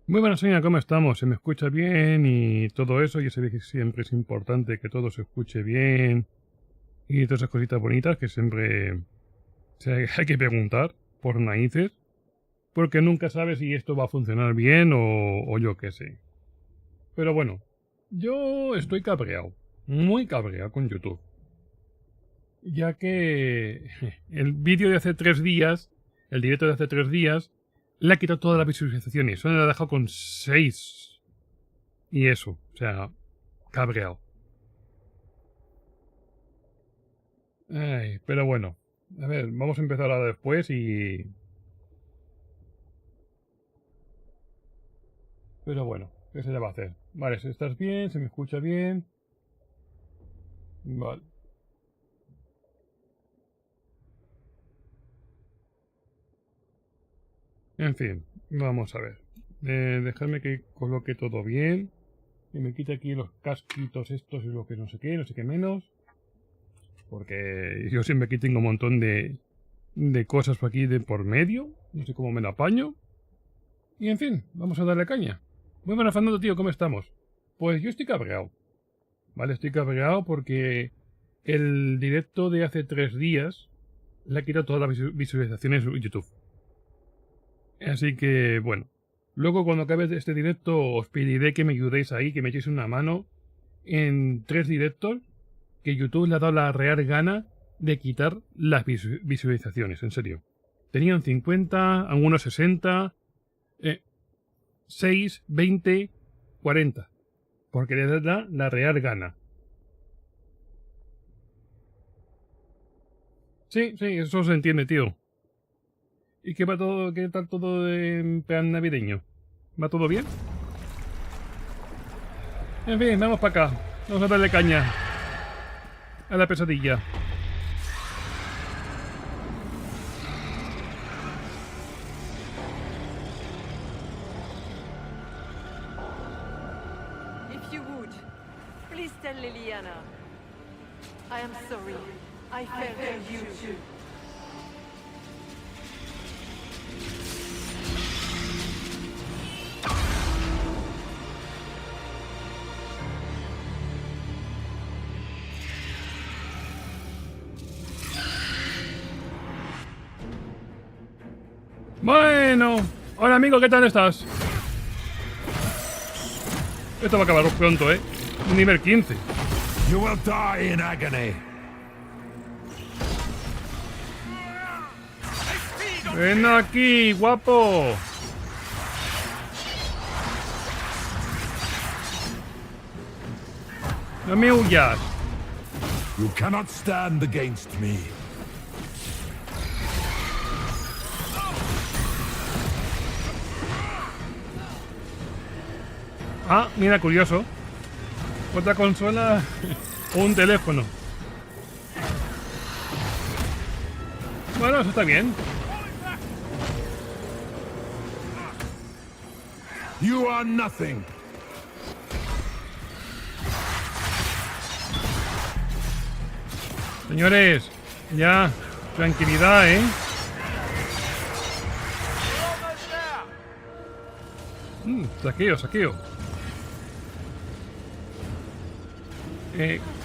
Muy buenas, señora, ¿cómo estamos? ¿Se me escucha bien y todo eso? Ya sabéis que siempre es importante que todo se escuche bien y todas esas cositas bonitas que siempre hay que preguntar por narices, porque nunca sabes si esto va a funcionar bien o yo qué sé. Pero bueno, yo estoy cabreado, muy cabreado con YouTube, ya que el vídeo de hace 3 días, el directo de hace 3 días, le ha quitado todas las visualizaciones, solo le ha dejado con 6. Y eso, o sea, cabreado. Ay, pero bueno, a ver, vamos a empezar ahora después y... Pero bueno, ¿qué se le va a hacer? Vale, si estás bien, se me escucha bien. Vale. En fin, vamos a ver. Dejadme que coloque todo bien. Y me quite aquí los casquitos estos y lo que no sé qué menos. Porque yo siempre aquí tengo un montón de cosas por aquí de por medio. No sé cómo me lo apaño. Y en fin, vamos a darle caña. Muy buenas, Fernando, tío, ¿cómo estamos? Pues yo estoy cabreado. Vale, estoy cabreado porque el directo de hace 3 días le ha quitado todas las visualizaciones en YouTube. Así que, bueno. Luego, cuando acabe este directo, os pediré que me ayudéis ahí, que me echéis una mano en 3 directos que YouTube le ha dado la real gana de quitar las visualizaciones, en serio. Tenían 50, algunos 60, 6, 20, 40. Porque le da la real gana. Sí, eso se entiende, tío. ¿Y qué va todo, qué tal todo en plan navideño? ¿Va todo bien? En fin, vamos para acá. Vamos a darle caña a la pesadilla. If you would, please tell Liliana. I am sorry. I failed you too. Bueno, hola amigo, ¿qué tal estás? Esto va a acabar pronto, ¿eh? Nivel 15. You will die in agony. Ven aquí, guapo. No me huyas. You cannot stand against me. Ah, mira, curioso. Otra consola o un teléfono. Bueno, eso está bien. You are nothing. Señores, ya, tranquilidad, ¿eh? Saqueo.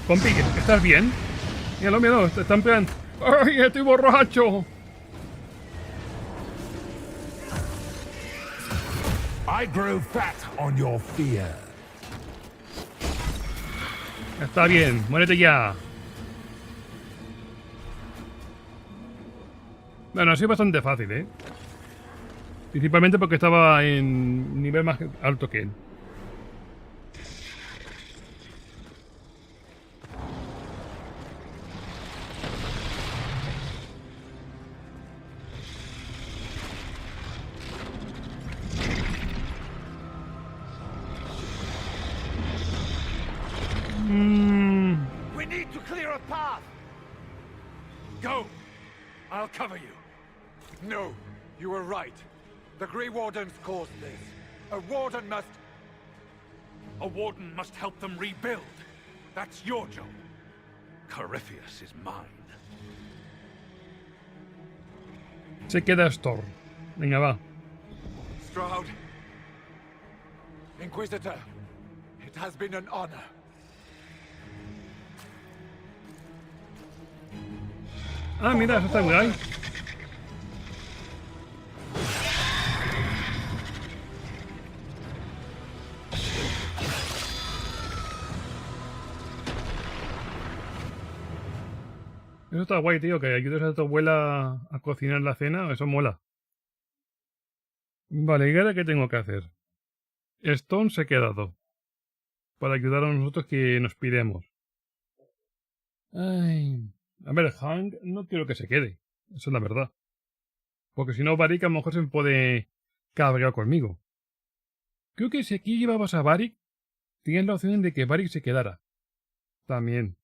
Compi, ¿estás bien? Míralo, está en plan... ¡Ay, estoy borracho! I grow fat on your fear. Está bien, muérete ya. Bueno, ha sido bastante fácil, ¿eh? Principalmente porque estaba en nivel más alto que él. We need to clear a path. Go. I'll cover you. No, you were right. The Grey Wardens caused this. A warden must help them rebuild. That's your job. Corypheus is mine. Se queda Storm. Venga, va. Stroud, Inquisitor, it has been an honor. Ah, mira, eso está guay. Eso está guay, tío, que ayudes a tu abuela a cocinar la cena, eso mola. Vale, ¿y ahora qué tengo que hacer? Stone se ha quedado. Para ayudar a nosotros que nos piremos. Ay. A ver, Hank no quiero que se quede. Eso es la verdad. Porque si no, Varric a lo mejor se puede cabrear conmigo. Creo que si aquí llevabas a Varric, tienes la opción de que Varric se quedara. También.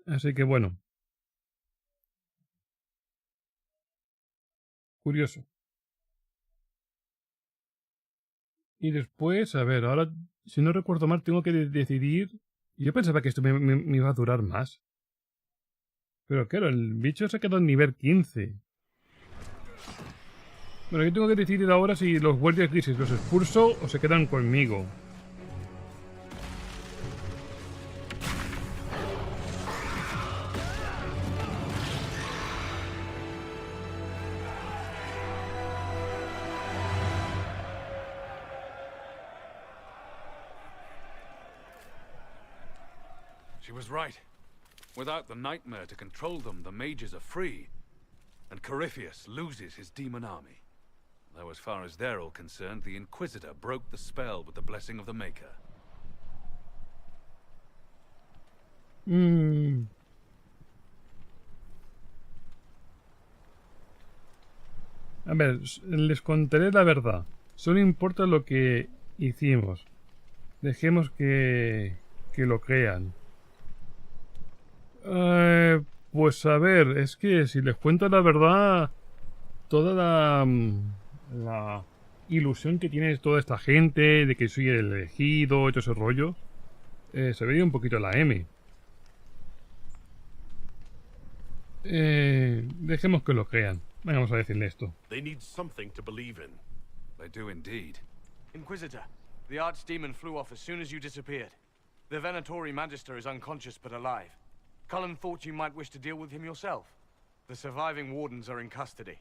Así que bueno. Curioso. Y después, a ver, ahora, si no recuerdo mal, tengo que decidir... Yo pensaba que esto me iba a durar más. Pero claro, el bicho se ha quedado en nivel 15. Bueno, yo tengo que decidir ahora si los guardias grises los expulso o se quedan conmigo. She was right. Without the nightmare to control them, the mages are free. And Corypheus loses his demon army. Though as far as they're all concerned, the Inquisitor broke the spell with the blessing of the Maker. A ver, les contaré la verdad. Solo importa lo que hicimos. Dejemos que lo crean. Pues a ver, es que si les cuento la verdad, toda la ilusión que tiene toda esta gente de que soy el elegido y todo ese rollo, se veía un poquito la M. Dejemos que lo crean. Vamos a decirle esto. They need something to believe in. They do indeed. Inquisitor, the archdemon flew off as soon as you disappeared. The Venatori Magister is unconscious but alive. Cullen thought you might wish to deal with him yourself. The surviving wardens are in custody.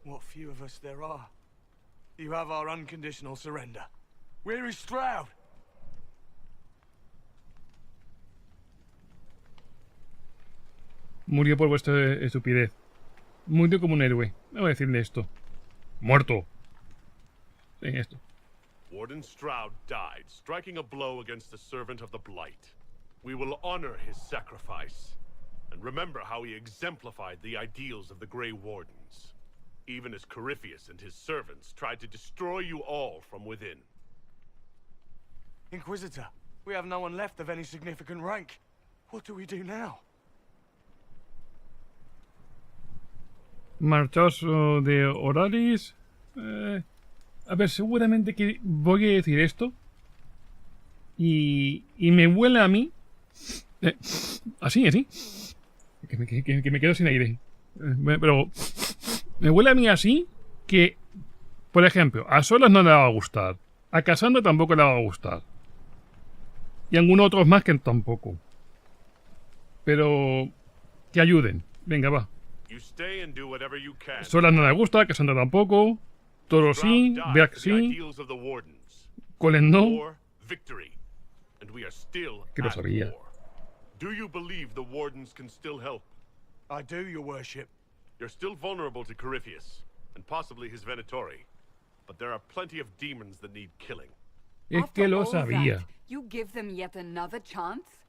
What few of us there are. You have our unconditional surrender. Where is Stroud? Murió por vuestra estupidez. Murió como un héroe. Vamos a decirle esto. Muerto. Sí, esto. Warden Stroud died, striking a blow against the servant of the Blight. We will honor his sacrifice, and remember how he exemplified the ideals of the Grey Wardens, even as Corypheus and his servants tried to destroy you all from within. Inquisitor, we have no one left of any significant rank. What do we do now? Marchaos de Oralis. A ver, seguramente que voy a decir esto. Y me huele a mí. Así. Que me quedo sin aire. Pero me huele a mí así que, por ejemplo, a Solas no le va a gustar. A Cassandra tampoco le va a gustar. Y a algunos otros más que tampoco. Pero que ayuden. Venga, va. Solas no le gusta, Cassandra tampoco. Toro sí, Beak sí. Colin no. Que lo sabía. Do you believe the Wardens can still help? I do, your worship. You're still vulnerable to Corypheus, and possibly his Venatori. But there are plenty of demons that need killing. Es que lo sabía. You give them yet another chance?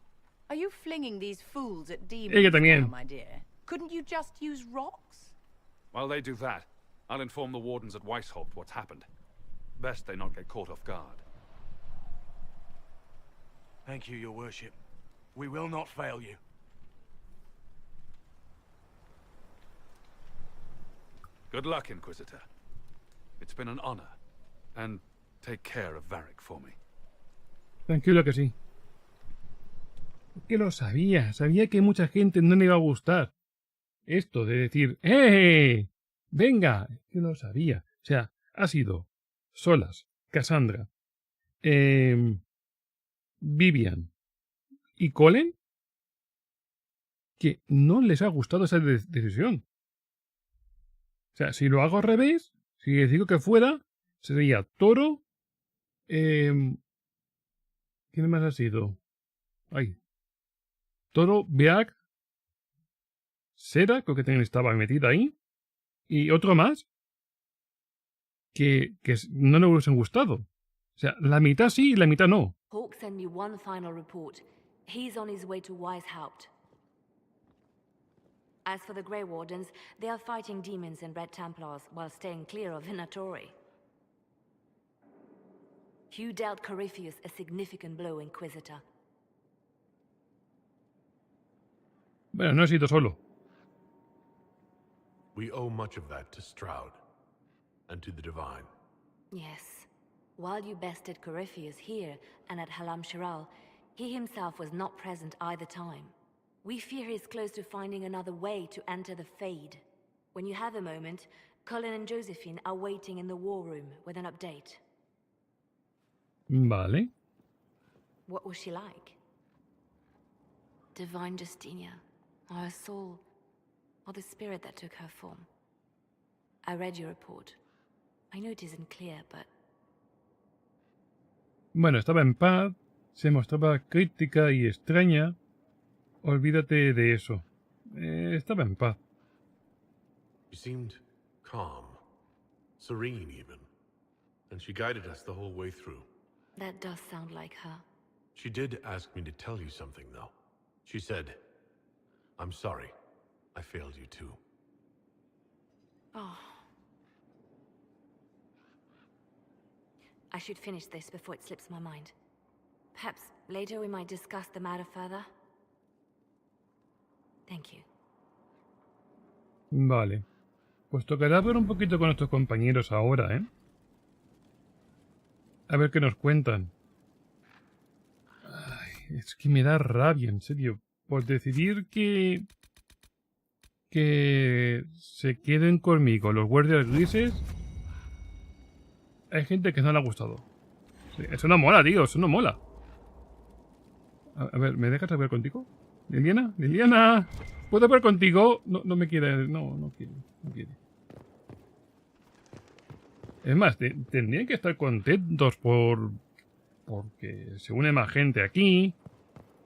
Are you flinging these fools at demons Ella también. now, my dear? Couldn't you just use rocks? While they do that, I'll inform the Wardens at Weishaupt what's happened. Best they not get caught off guard. Thank you, your worship. We will not fail you. Good luck, Inquisitor. It's been an honor. And take care of Varric for me. Tranquilo que sí. Es que lo sabía. Sabía que mucha gente no le iba a gustar. Esto de decir, ¡eh! ¡Venga! Es que lo sabía. O sea, ha sido Solas, Cassandra, Vivian y Colin, que no les ha gustado esa decisión. O sea, si lo hago al revés, si digo que fuera, sería Toro. ¿Quién más ha sido? Ay. Toro, Beak, Sera, creo que también estaba metida ahí. Y otro más que no le hubiesen gustado. O sea, la mitad sí y la mitad no. Hawk sent me one final report. He's on his way to Weishaupt. As for the Grey Wardens, they are fighting demons and Red Templars while staying clear of Venatori. Hugh dealt Corypheus a significant blow, Inquisitor. Bueno, no he sido solo. We owe much of that to Stroud, and to the Divine. Yes. While you bested Corypheus here and at Halam Shiral, he himself was not present either time. We fear he's close to finding another way to enter the Fade. When you have a moment, Colin and Josephine are waiting in the war room with an update. Vale. What was she like? Divine Justinia, or her soul, or the spirit that took her form? I read your report. I know it isn't clear, but... Bueno, estaba en paz, se mostraba crítica y extraña. Olvídate de eso. Estaba en paz. She seemed calm, serene even, and she guided us the whole way through. That does sound like her. She did ask me to tell you something, though. She said, "I'm sorry. I failed you too." Oh. I should finish this before it slips my mind. Perhaps later we might discuss the matter further. Thank you. Vale. Pues tocará hablar un poquito con nuestros compañeros ahora, ¿eh? A ver qué nos cuentan. Ay, es que me da rabia, en serio. Por decidir que se queden conmigo los guardias grises, hay gente que no le ha gustado. Sí, eso no mola, tío, eso no mola. A ver, ¿me dejas hablar contigo? ¿Liliana? ¡Liliana! ¿Puedo hablar contigo? No me quiere, no quiere. Es más, tendrían que estar contentos porque se une más gente aquí,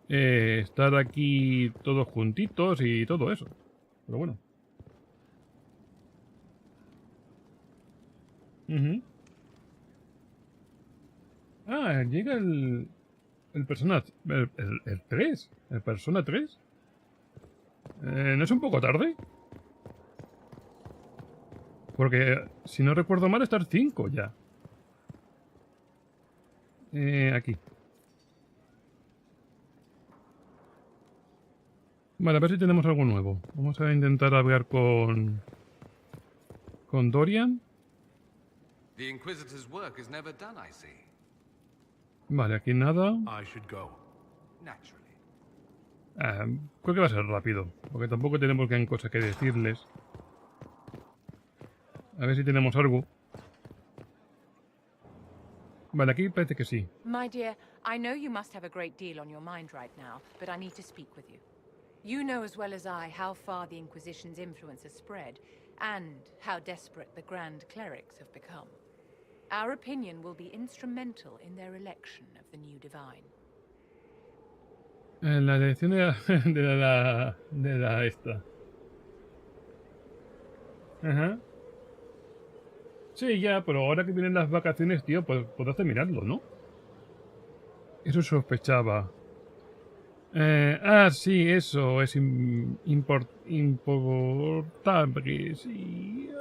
estar aquí todos juntitos y todo eso. Pero bueno. Ah, llega el Persona... El 3. ¿El Persona 3? ¿No es un poco tarde? Porque, si no recuerdo mal, está el 5 ya. Aquí. Vale, a ver si tenemos algo nuevo. Vamos a intentar hablar con Dorian. The Inquisitor's work is never done, I see. Vale, aquí nada. I should go. Naturally. Creo que va a ser rápido, porque tampoco tenemos gran cosa que decirles. A ver si tenemos algo. Vale, aquí parece que sí. My dear, I know you must have a great deal on your mind right now, but I need to speak with you. You know as well as I how far the Inquisition's influence has spread, and how desperate the Grand Clerics have become. Our opinion will be instrumental in their election of the new Divine. En la elección de la esta. Ajá. Sí, ya, pero ahora que vienen las vacaciones, tío, pues podrás terminarlo, ¿no? Eso sospechaba. Sí, eso es importante, sí.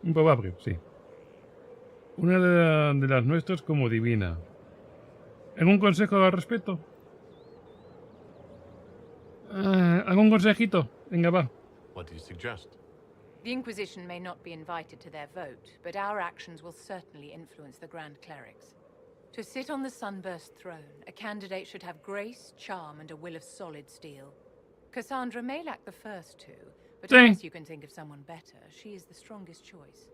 Improbable, sí. Una de las nuestras como divina. ¿Algún consejo al respecto? ¿Algún consejito? Venga, va. What do you suggest? The Inquisition may not be invited to their vote, but our actions will certainly influence the Grand Clerics. To sit on the Sunburst throne, a candidate should have grace, charm, and a will of solid steel. Cassandra may lack the first two, but unless you can think of someone better, she is the strongest choice.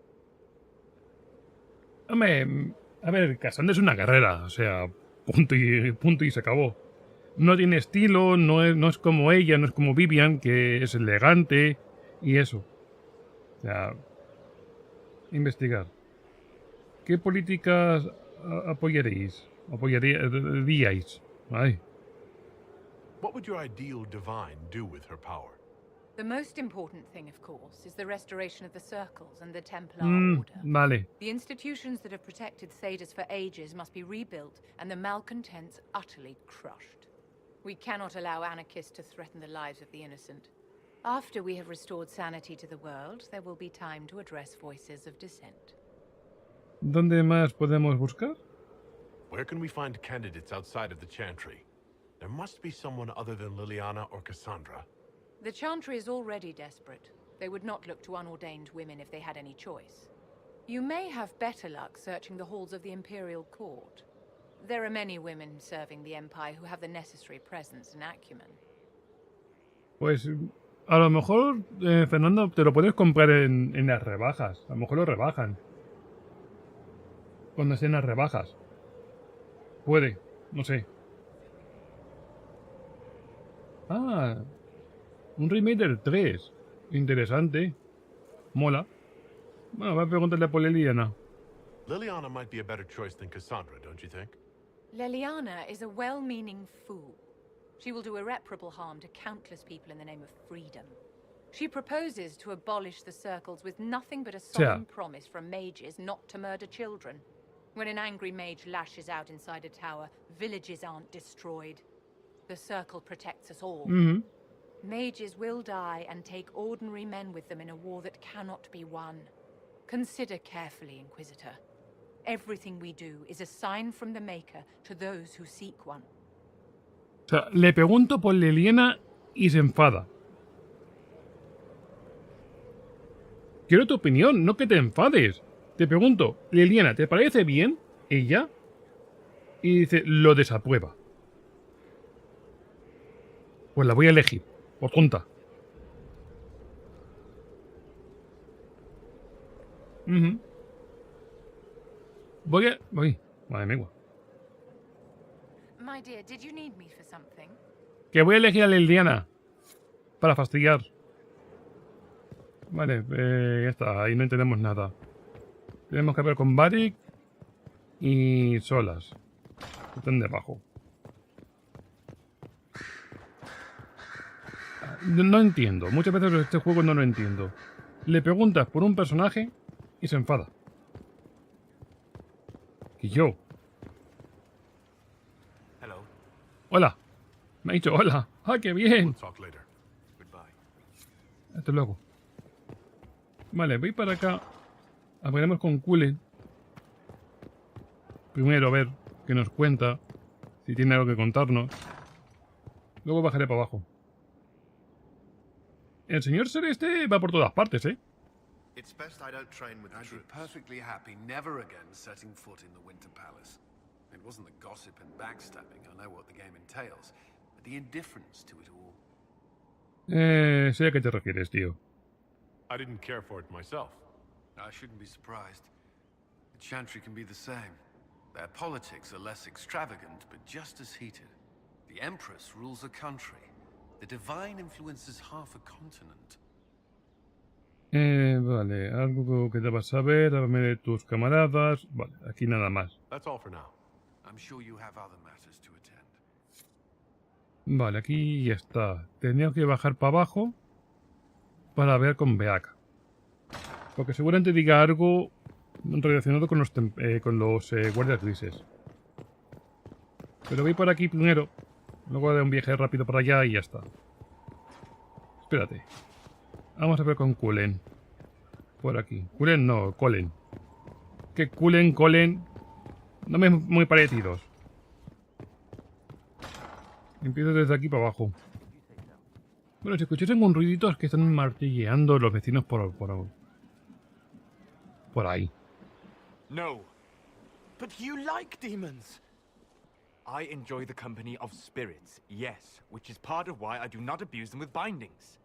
Hombre, a ver, Cassandra es una guerrera, o sea, punto y se acabó. No tiene estilo, no es como ella, no es como Vivian, que es elegante y eso. O sea, investigar. ¿Qué políticas apoyaríais? ¿Apoyaríais? Ay. What would your ideal divine do with her power? The most important thing, of course, is the restoration of the circles and the Templar order. Vale. The institutions that have protected Thedas for ages must be rebuilt and the malcontents utterly crushed. We cannot allow anarchists to threaten the lives of the innocent. After we have restored sanity to the world, there will be time to address voices of dissent. ¿Dónde más podemos buscar? Where can we find candidates outside of the Chantry? There must be someone other than Liliana or Cassandra. The Chantry is already desperate. They would not look to unordained women if they had any choice. You may have better luck searching the halls of the Imperial Court. There are many women serving the Empire who have the necessary presence and acumen. Pues a lo mejor, Fernando, te lo puedes comprar en las rebajas. A lo mejor lo rebajan. Cuando estén las rebajas. Puede, no sé. Ah, un remake del 3. Interesante. Mola. Bueno, voy a preguntarle por Liliana. Liliana might be a better choice than Cassandra, don't you think? Liliana is a well-meaning fool. She will do irreparable harm to countless people in the name of freedom. She proposes to abolish the circles with nothing but a solemn promise from mages not to murder children. When an angry mage lashes out inside a tower, villages aren't destroyed. The circle protects us all. Mages will die and take ordinary men with them in a war that cannot be won. Consider carefully, Inquisitor. Everything we do is a sign from the Maker to those who seek one. O sea, le pregunto por Liliana y se enfada. Quiero tu opinión, no que te enfades. Te pregunto, Liliana, ¿te parece bien ella? Y dice, lo desaprueba. Pues la voy a elegir, por tonta. Voy, madre mía. My dear, did you need me for something? Que voy a elegir a Liliana. Para fastidiar. Vale, ya está, ahí no entendemos nada. Tenemos que hablar con Barik y Solas. Están debajo. No entiendo. Muchas veces este juego no lo entiendo. Le preguntas por un personaje y se enfada. Y yo. Hello. Hola. Me ha dicho hola. ¡Ah, qué bien! We'll talk later. Goodbye. Hasta luego. Vale, voy para acá. Hablaremos con Cullen. Primero a ver qué nos cuenta. Si tiene algo que contarnos. Luego bajaré para abajo. El señor Celeste va por todas partes, ¿eh? It's best I don't train with I'd be perfectly happy never again setting foot in the Winter Palace. It wasn't the gossip and backstabbing, I know what the game entails, but the indifference to it all. Sé a qué te refieres, tío. I didn't care for it myself. I shouldn't be surprised. The Chantry can be the same. Their politics are less extravagant, but just as heated. The Empress rules a country. The Divine influences half a continent. Vale, algo que debas saber, háblame de tus camaradas. Vale, aquí nada más. That's all for now. I'm sure you have other matters to attend. Vale, aquí ya está. Tenía que bajar para abajo para ver con Beaka. Porque seguramente diga algo relacionado con los guardias grises. Pero voy por aquí primero. Luego de un viaje rápido para allá y ya está. Espérate. Vamos a ver con Cullen. Por aquí. Cullen no, Colin. Que Cullen, Colin. No me muy parecidos. Empiezo desde aquí para abajo. Bueno, si escuchasen un ruidito es que están martilleando los vecinos por ahí. No. But you like demons. I enjoy the company of spirits, yes, which is part of why I do not abuse them with bindings.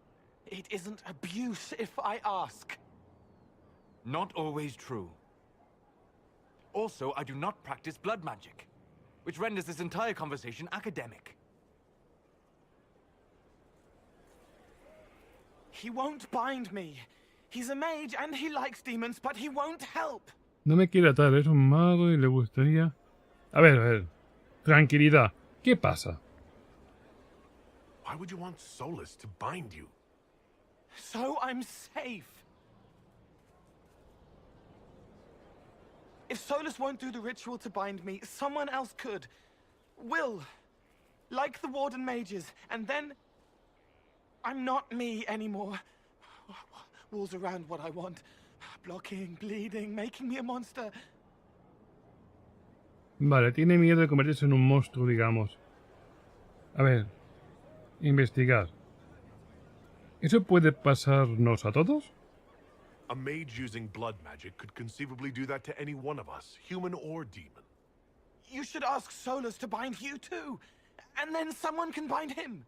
It isn't abuse, if I ask. Not always true. Also, I do not practice blood magic, which renders this entire conversation academic. He won't bind me. He's a mage and he likes demons, but he won't help. No me quiere atar, es un mago y le gustaría... A ver. Tranquilidad. ¿Qué pasa? Why would you want Solus to bind you? So I'm safe. If Solus won't do the ritual to bind me, someone else could. Will. Like the Warden mages. And then... I'm not me anymore. Walls around what I want. Blocking, bleeding, making me a monster. Vale, tiene miedo de convertirse en un monstruo, digamos. A ver. Investigar. ¿Eso puede pasarnos a todos? A mage using blood magic could conceivably do that to any one of us, human or demon. You should ask Solus to bind you too. And then someone can bind him.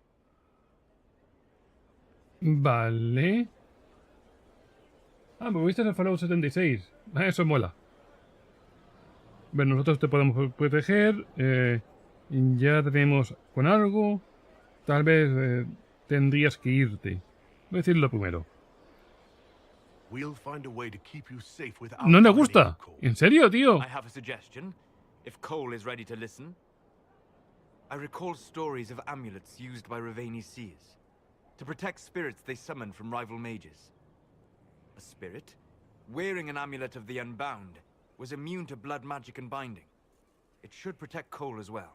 Vale. Ah, me viste el Fallout 76. Eso mola. Bueno, nosotros te podemos proteger. Ya tenemos con algo. Tal vez tendrías que irte. Voy a decirlo primero. We'll find a way to keep you safe without No le gusta. ¿En serio, tío? I have a suggestion, if Cole is ready to listen. I recall stories of amulets used by Ravani's seers to protect spirits they summoned from rival mages. A spirit, wearing an amulet of the Unbound, was immune to blood magic and binding. It should protect Cole as well.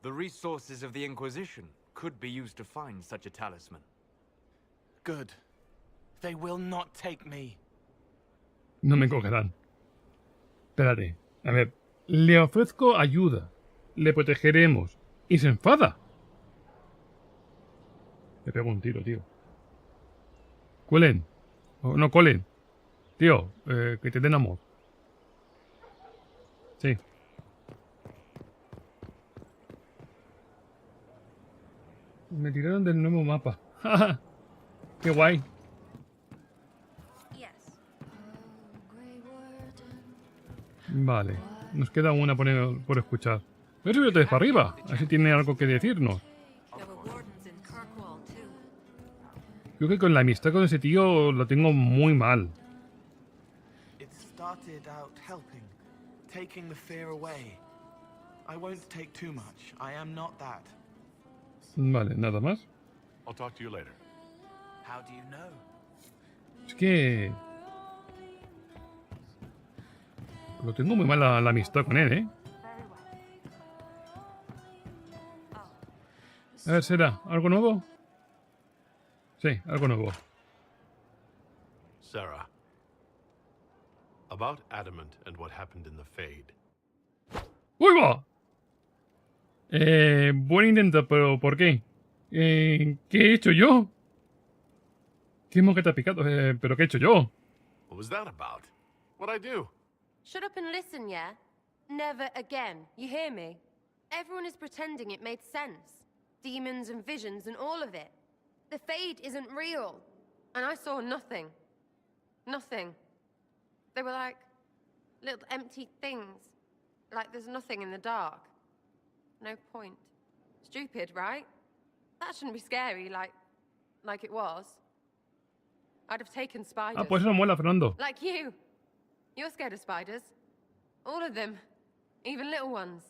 The resources of the Inquisition could be used to find such a talisman. Good. They will not take me. No me cogerán. Espérate. A ver. Le ofrezco ayuda. Le protegeremos. Y se enfada. Le pego un tiro, tío. Cuelen. Oh, no, Colen. Tío, que te den amor. Sí. Me tiraron del nuevo mapa. ¡Qué guay! Vale. Nos queda una por escuchar. Voy a subir otra vez para arriba. A ver si tiene algo que decirnos. Creo que con la amistad con ese tío lo tengo muy mal. It started out helping, taking the fear away. I won't take too much. I am not that. Vale, nada más. I'll talk to you later. How do you know? Es que... Lo tengo muy mal la amistad con él, ¿eh? A ver, ¿será algo nuevo? Sí, algo nuevo. Sarah, about Adamant and what happened in the Fade. ¡Uy, va! Buen intento, pero ¿por qué? ¿Qué he hecho yo? ¿Qué mosqueta ha picado? ¿Pero qué he hecho yo? What was that about? What'd I do? Shut up and listen, yeah? Never again. You hear me? Everyone is pretending it made sense. Demons and visions and all of it. The Fade isn't real. And I saw nothing. Nothing. They were like little empty things. Like there's nothing in the dark. No point. Stupid, right? That shouldn't be scary like it was. I'd have taken spiders. Ah, pues eso mola, Fernando. Like you. You're scared of spiders. All of them. Even little ones.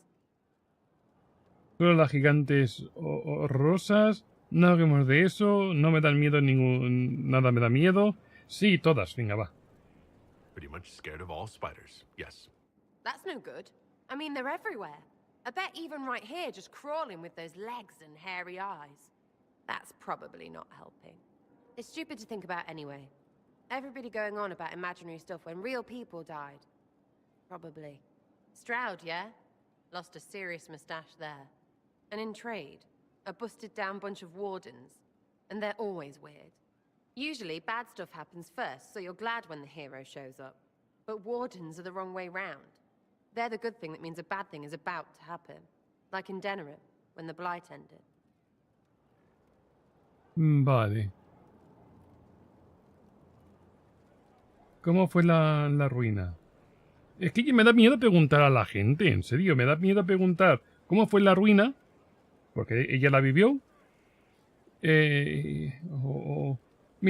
Solo las gigantes rosas. No hablemos de eso. No me dan miedo nada me da miedo. Sí, todas. Venga, va. Pretty much scared of all spiders, yes. That's no good. I mean, they're everywhere. I bet even right here, just crawling with those legs and hairy eyes. That's probably not helping. It's stupid to think about anyway. Everybody going on about imaginary stuff when real people died. Probably. Stroud, yeah? Lost a serious moustache there. And in trade, a busted down bunch of wardens. And they're always weird. Usually, bad stuff happens first, so you're glad when the hero shows up. But wardens are the wrong way round. They're the good thing that means a bad thing is about to happen. Like in Denerim, when the Blight ended. Vale. ¿Cómo fue la ruina? Es que me da miedo preguntar a la gente, en serio. Me da miedo preguntar cómo fue la ruina, porque ella la vivió. Me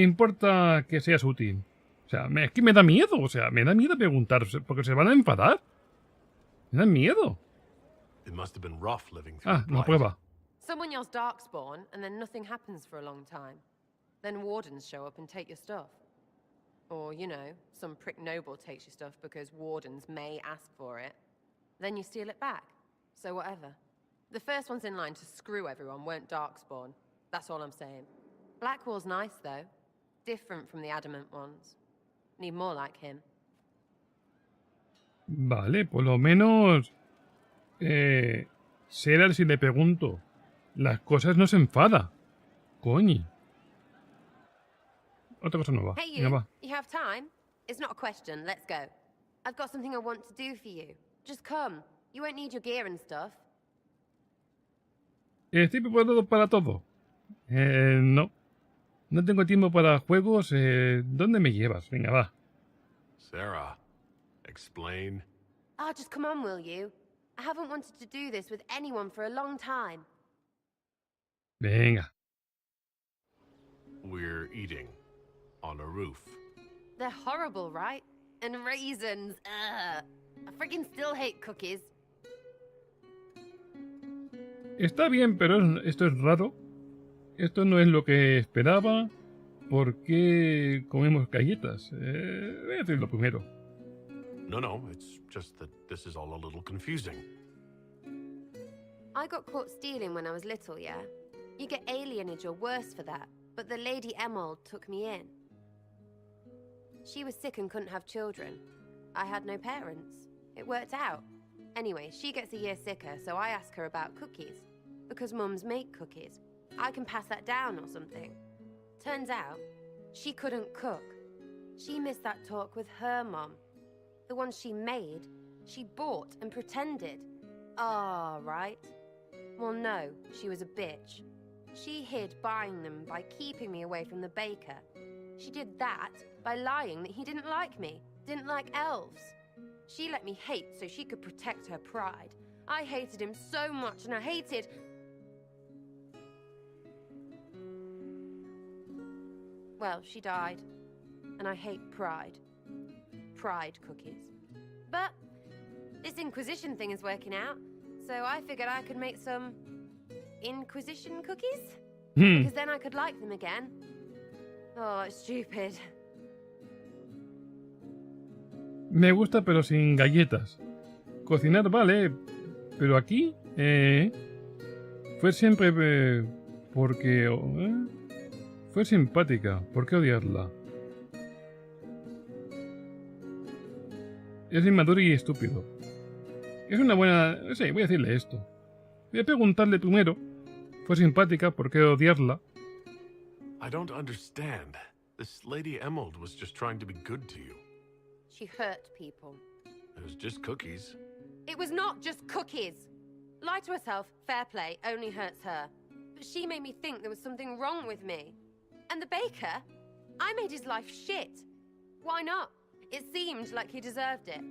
importa que seas útil. O sea, es que me da miedo. O sea, me da miedo preguntar, porque se van a enfadar. Me da miedo. No prueba. Someone yells Darkspawn, and then nothing happens for a long time. Then wardens show up and take your stuff. Or, you know, some prick noble takes your stuff because wardens may ask for it. Then you steal it back. So whatever. The first ones in line to screw everyone weren't Darkspawn. That's all I'm saying. Blackwall's nice, though. Different from the adamant ones. Need more like him. Vale, por lo menos... Será si le pregunto. Las cosas no se enfada. Coño. Otra cosa nueva. Hey you, you have time? It's not a question, let's go. I've got something I want to do for you. Just come. You won't need your gear and stuff. Estoy preparado para todo. No. No tengo tiempo para juegos. ¿Dónde me llevas? Venga, va. Sarah, explain. Oh, just come on, will you? I haven't wanted to do this with anyone for a long time. Venga. We're eating on a roof. They're horrible, right? And raisins. Ugh. I freaking still hate cookies. Está bien, pero esto es raro. Esto no es lo que esperaba. ¿Por qué comemos galletas? Voy a decir lo primero. No, it's just that this is all a little confusing. I got caught stealing when I was little, yeah? You get alienage or worse for that, but the Lady Emerald took me in. She was sick and couldn't have children. I had no parents. It worked out. Anyway, she gets a year sicker, so I ask her about cookies. Because mums make cookies. I can pass that down or something. Turns out, she couldn't cook. She missed that talk with her mum. The ones she made, she bought and pretended. Ah, right. Well, no, she was a bitch. She hid buying them by keeping me away from the baker. She did that by lying that he didn't like me, didn't like elves. She let me hate so she could protect her pride. I hated him so much, and I hated... Well, she died, and I hate pride. Pride cookies. But this Inquisition thing is working out, so I figured I could make some Inquisition cookies? Because then I could like them again. Oh, it's stupid. Me gusta, pero sin galletas. Cocinar vale, pero aquí fue siempre porque fue simpática. ¿Por qué odiarla? Es inmaduro y estúpido. Es una buena... Sí, voy a decirle esto. Voy a preguntarle primero. Fue simpática, ¿por qué odiarla? I don't understand. This Lady Emerald was just trying to be good to you. She hurt people. It was just cookies. It was not just cookies. Lie to herself, fair play, only hurts her. But she made me think there was something wrong with me. And the baker? I made his life shit. Why not? It seemed like he deserved it.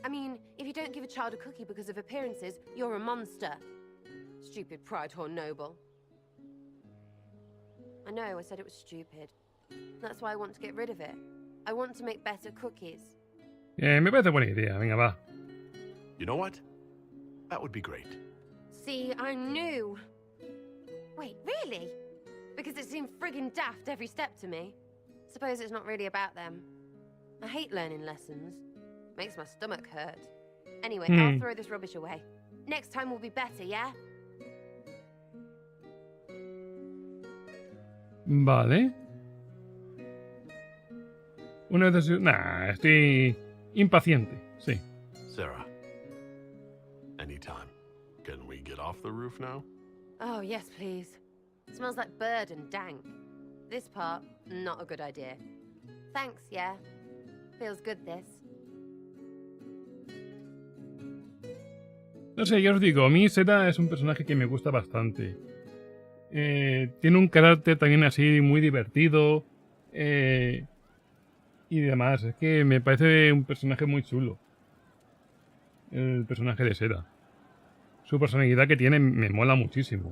I mean, if you don't give a child a cookie because of appearances, you're a monster. Stupid pride whore noble. I know, I said it was stupid. That's why I want to get rid of it. I want to make better cookies. Me parece buena idea. Venga, va. You know what? That would be great. See, I knew. Wait, really? Because it seemed friggin' daft every step to me. Suppose it's not really about them. I hate learning lessons. Makes my stomach hurt. Anyway, I'll throw this rubbish away. Next time will be better, yeah? Vale. Una vez... Nah, estoy impaciente, sí. Sarah, anytime. Can we get off the roof now? Oh, yes, please. Smells like bird and dank. This part, not a good idea. Thanks, yeah. Feels good, this. No sé, ya os digo, a mí Seda es un personaje que me gusta bastante. Tiene un carácter también así muy divertido. Y demás. Es que me parece un personaje muy chulo. el personaje de Seda. Su personalidad que tiene me mola muchísimo.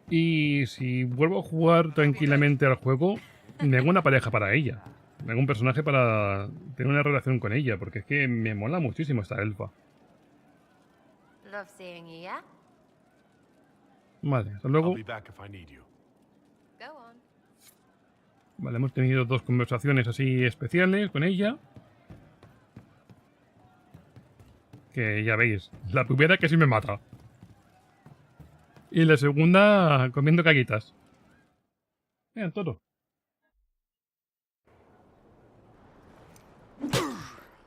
Y si vuelvo a jugar tranquilamente al juego, me hago una pareja para ella. Me hago un personaje para tener una relación con ella, porque es que me mola muchísimo esta elfa. Love seeing you, yeah? Vale, hasta luego. I'll be back if I need you. Go on. Vale, hemos tenido 2 conversaciones así especiales con ella. Que ya veis, la primera que sí me mata. Y la segunda comiendo caquitas. Vean, todo.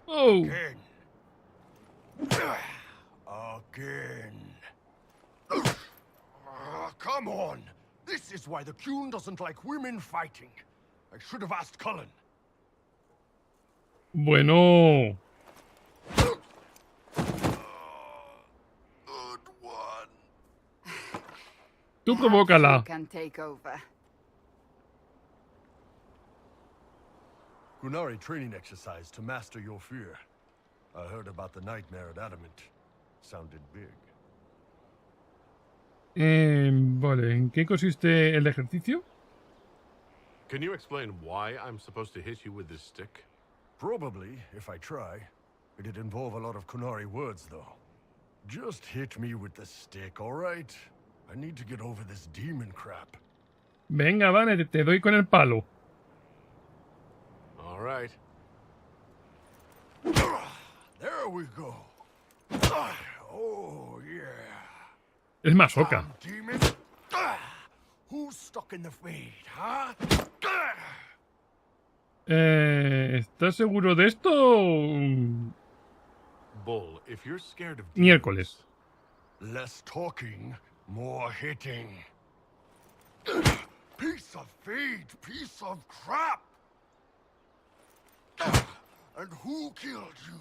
Oh. Again. Come on. This is why the Qun doesn't like women fighting. I should have asked Cullen. Bueno. Good one. Tú provócala. Can take over. Qunari training exercise to master your fear. I heard about the nightmare at Adamant. Sounded big. Vale, ¿en qué consiste el ejercicio? Can you explain why I'm supposed to hit you with this stick? Probably, if I try. It'd involve a lot of Qunari words, though. Just hit me with the stick, all right? I need to get over this demon crap. Venga, vale, te doy con el palo. All right. There we go. Oh, yeah. Es masoca. Demon. Who's stuck in the fade, huh? ¿Estás seguro de esto? Bull, if you're scared of Miércoles. Less talking, more hitting. Piece of fade, piece of crap. And who killed you?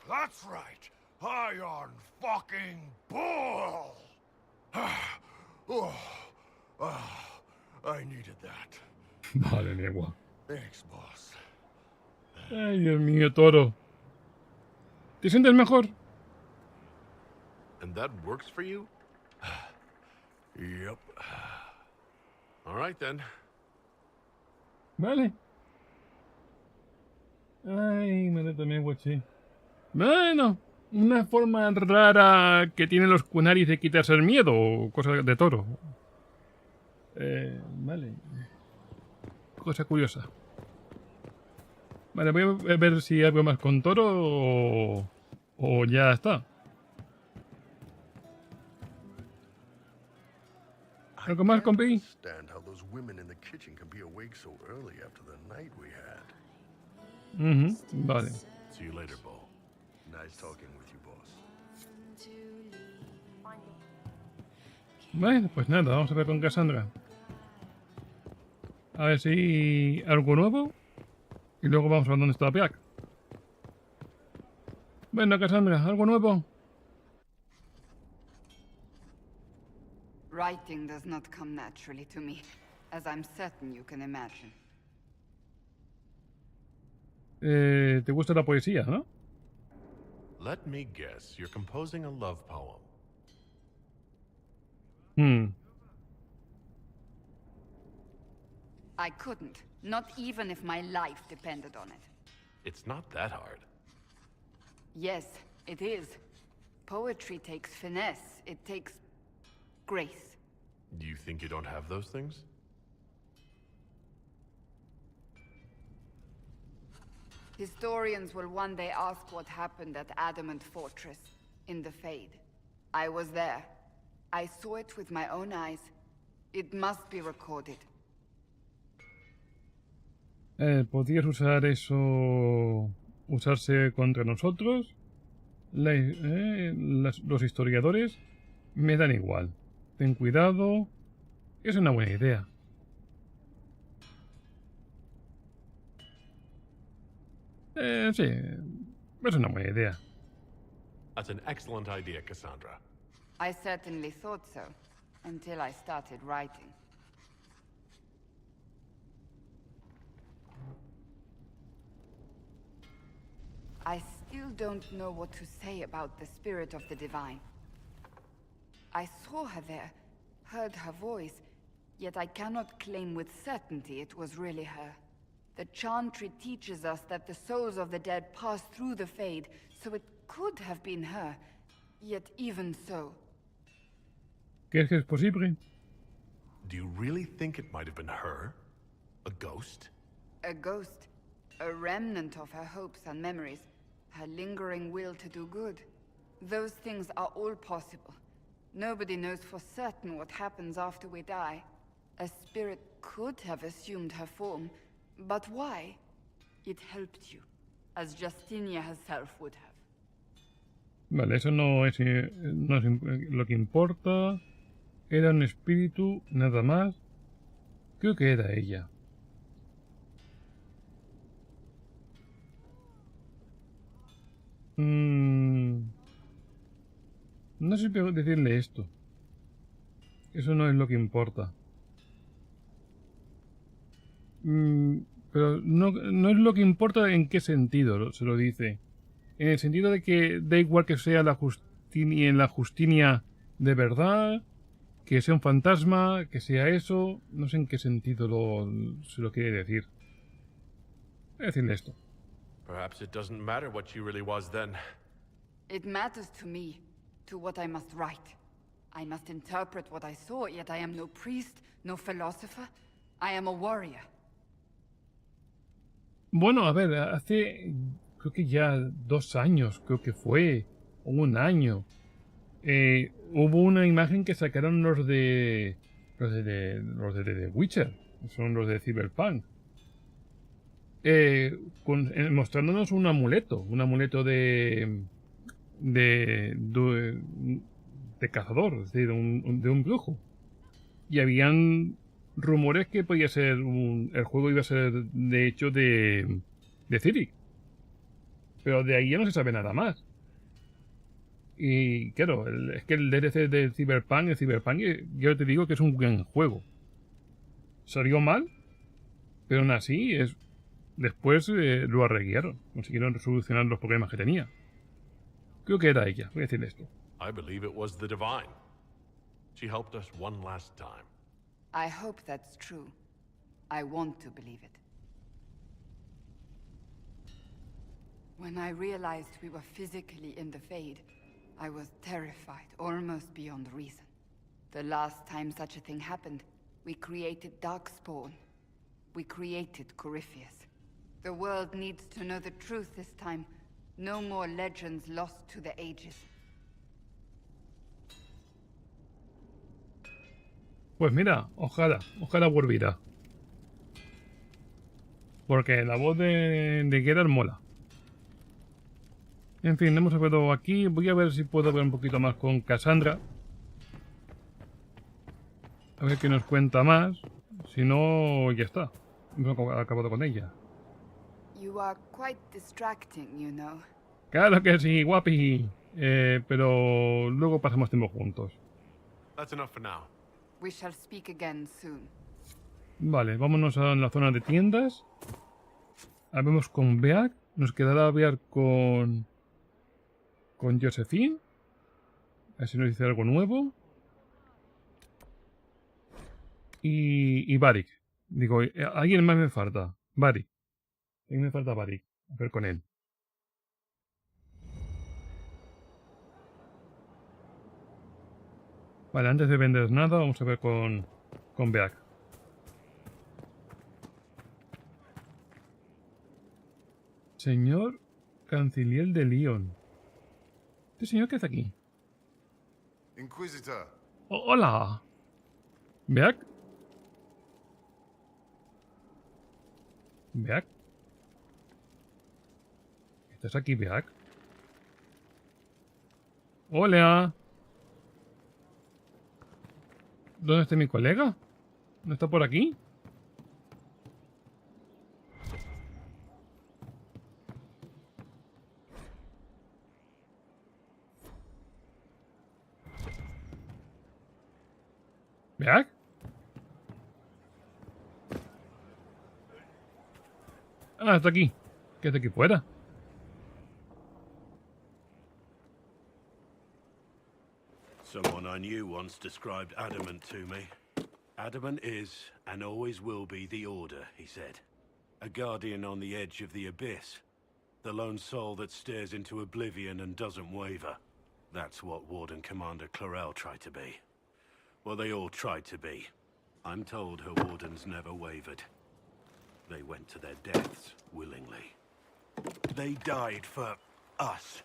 That's right. Iron fucking Bull. I needed that. Vale, legua. Thanks, boss. Ay, Dios mío, toro. ¿Te sientes mejor? And that works for you? Yep. All right then. Vale. Ay, me también guaché. Bueno, una forma rara que tienen los Qunari de quitarse el miedo o cosa de toro. Vale. Cosa curiosa. Vale, voy a ver si algo más con toro o ya está. ¿Algo más, compi? Vale. See you later, Bull. Nice talking with you, boss. Bueno, pues nada, vamos a ver con Cassandra. A ver si algo nuevo. Y luego vamos a ver dónde está Peak. Bueno, Cassandra, ¿algo nuevo? Writing does not come naturally to me, as I'm certain you can imagine. ¿Te gusta la poesía, no? Let me guess, you're composing a love poem. I couldn't, not even if my life depended on it. It's not that hard. Yes, it is. Poetry takes finesse, it takes grace. Do you think you don't have those things? Historians will one day ask what happened at Adamant Fortress, in the Fade. I was there. I saw it with my own eyes. It must be recorded. ¿Podrías usar eso... usarse contra nosotros? Los historiadores me dan igual. Ten cuidado. Es una buena idea. Sí, es una buena idea. That's an excellent idea, Cassandra. I certainly thought so, until I started writing. I still don't know what to say about the spirit of the divine. I saw her there, heard her voice, yet I cannot claim with certainty it was really her. The Chantry teaches us that the souls of the dead pass through the Fade, so it could have been her, yet even so. ¿Crees que es posible? Do you really think it might have been her? A ghost? A ghost. A remnant of her hopes and memories. Her lingering will to do good. Those things are all possible. Nobody knows for certain what happens after we die. A spirit could have assumed her form, but why? It helped you, as Justinia herself would have. Vale, eso no es lo que importa. Era un espíritu, nada más. Creo que era ella. No sé decirle esto. Eso no es lo que importa. Pero no es lo que importa en qué sentido se lo dice. En el sentido de que da igual que sea la Justinia de verdad, que sea un fantasma, que sea eso. No sé en qué sentido se lo quiere decir. Voy a decirle esto. Perhaps it doesn't matter what she really was then. It matters to me, to what I must write. I must interpret what I saw, yet I am no priest, no philosopher. I am a warrior. Bueno, a ver, hace creo que ya 2 años, creo que fue, o 1 año, hubo una imagen que sacaron los de The Witcher, son los de Cyberpunk, mostrándonos un amuleto de cazador, es decir, de un brujo, y habían rumores que podía ser el juego iba a ser de hecho de Civic, pero de ahí ya no se sabe nada más. Y claro, es que el DLC de Cyberpunk, yo te digo que es un buen juego. Salió mal, pero aún así después lo arreglaron, consiguieron solucionar los problemas que tenía. Creo que era ella, voy a decirle esto. I believe it was the divine. She helped us one last time. I hope that's true. I want to believe it. When I realized we were physically in the Fade, I was terrified, almost beyond reason. The last time such a thing happened, we created Darkspawn. We created Corypheus. The world needs to know the truth this time. No more legends lost to the ages. Pues mira, ojalá volviera. Porque la voz de Geralt mola. En fin, hemos hablado aquí. Voy a ver si puedo ver un poquito más con Cassandra. A ver qué nos cuenta más. Si no, ya está. Hemos acabado con ella. You are quite distracting, you know. Claro que sí, guapi. Pero luego pasamos tiempo juntos. That's enough for now. We shall speak again soon. Vale, vámonos a la zona de tiendas. Habemos con Beak. Nos quedará hablar con Josephine. A ver si nos dice algo nuevo. Y Barik. Digo, alguien más me falta. Barik. A mí me falta Barik. A ver con él. Vale, antes de vender nada, vamos a ver con Beak. Señor Canciller de Lyon. ¿Este señor qué hace aquí? Inquisitor. Hola. Beak. Beak. ¿Estás aquí, Beak? Hola. ¿Dónde está mi colega? ¿No está por aquí? ¿Beak? Ah, está aquí. ¿Qué está aquí fuera? I knew once described Adamant to me. Adamant is, and always will be, the Order, he said. A guardian on the edge of the abyss. The lone soul that stares into oblivion and doesn't waver. That's what Warden Commander Clarel tried to be. Well, they all tried to be. I'm told her wardens never wavered. They went to their deaths willingly. They died for us.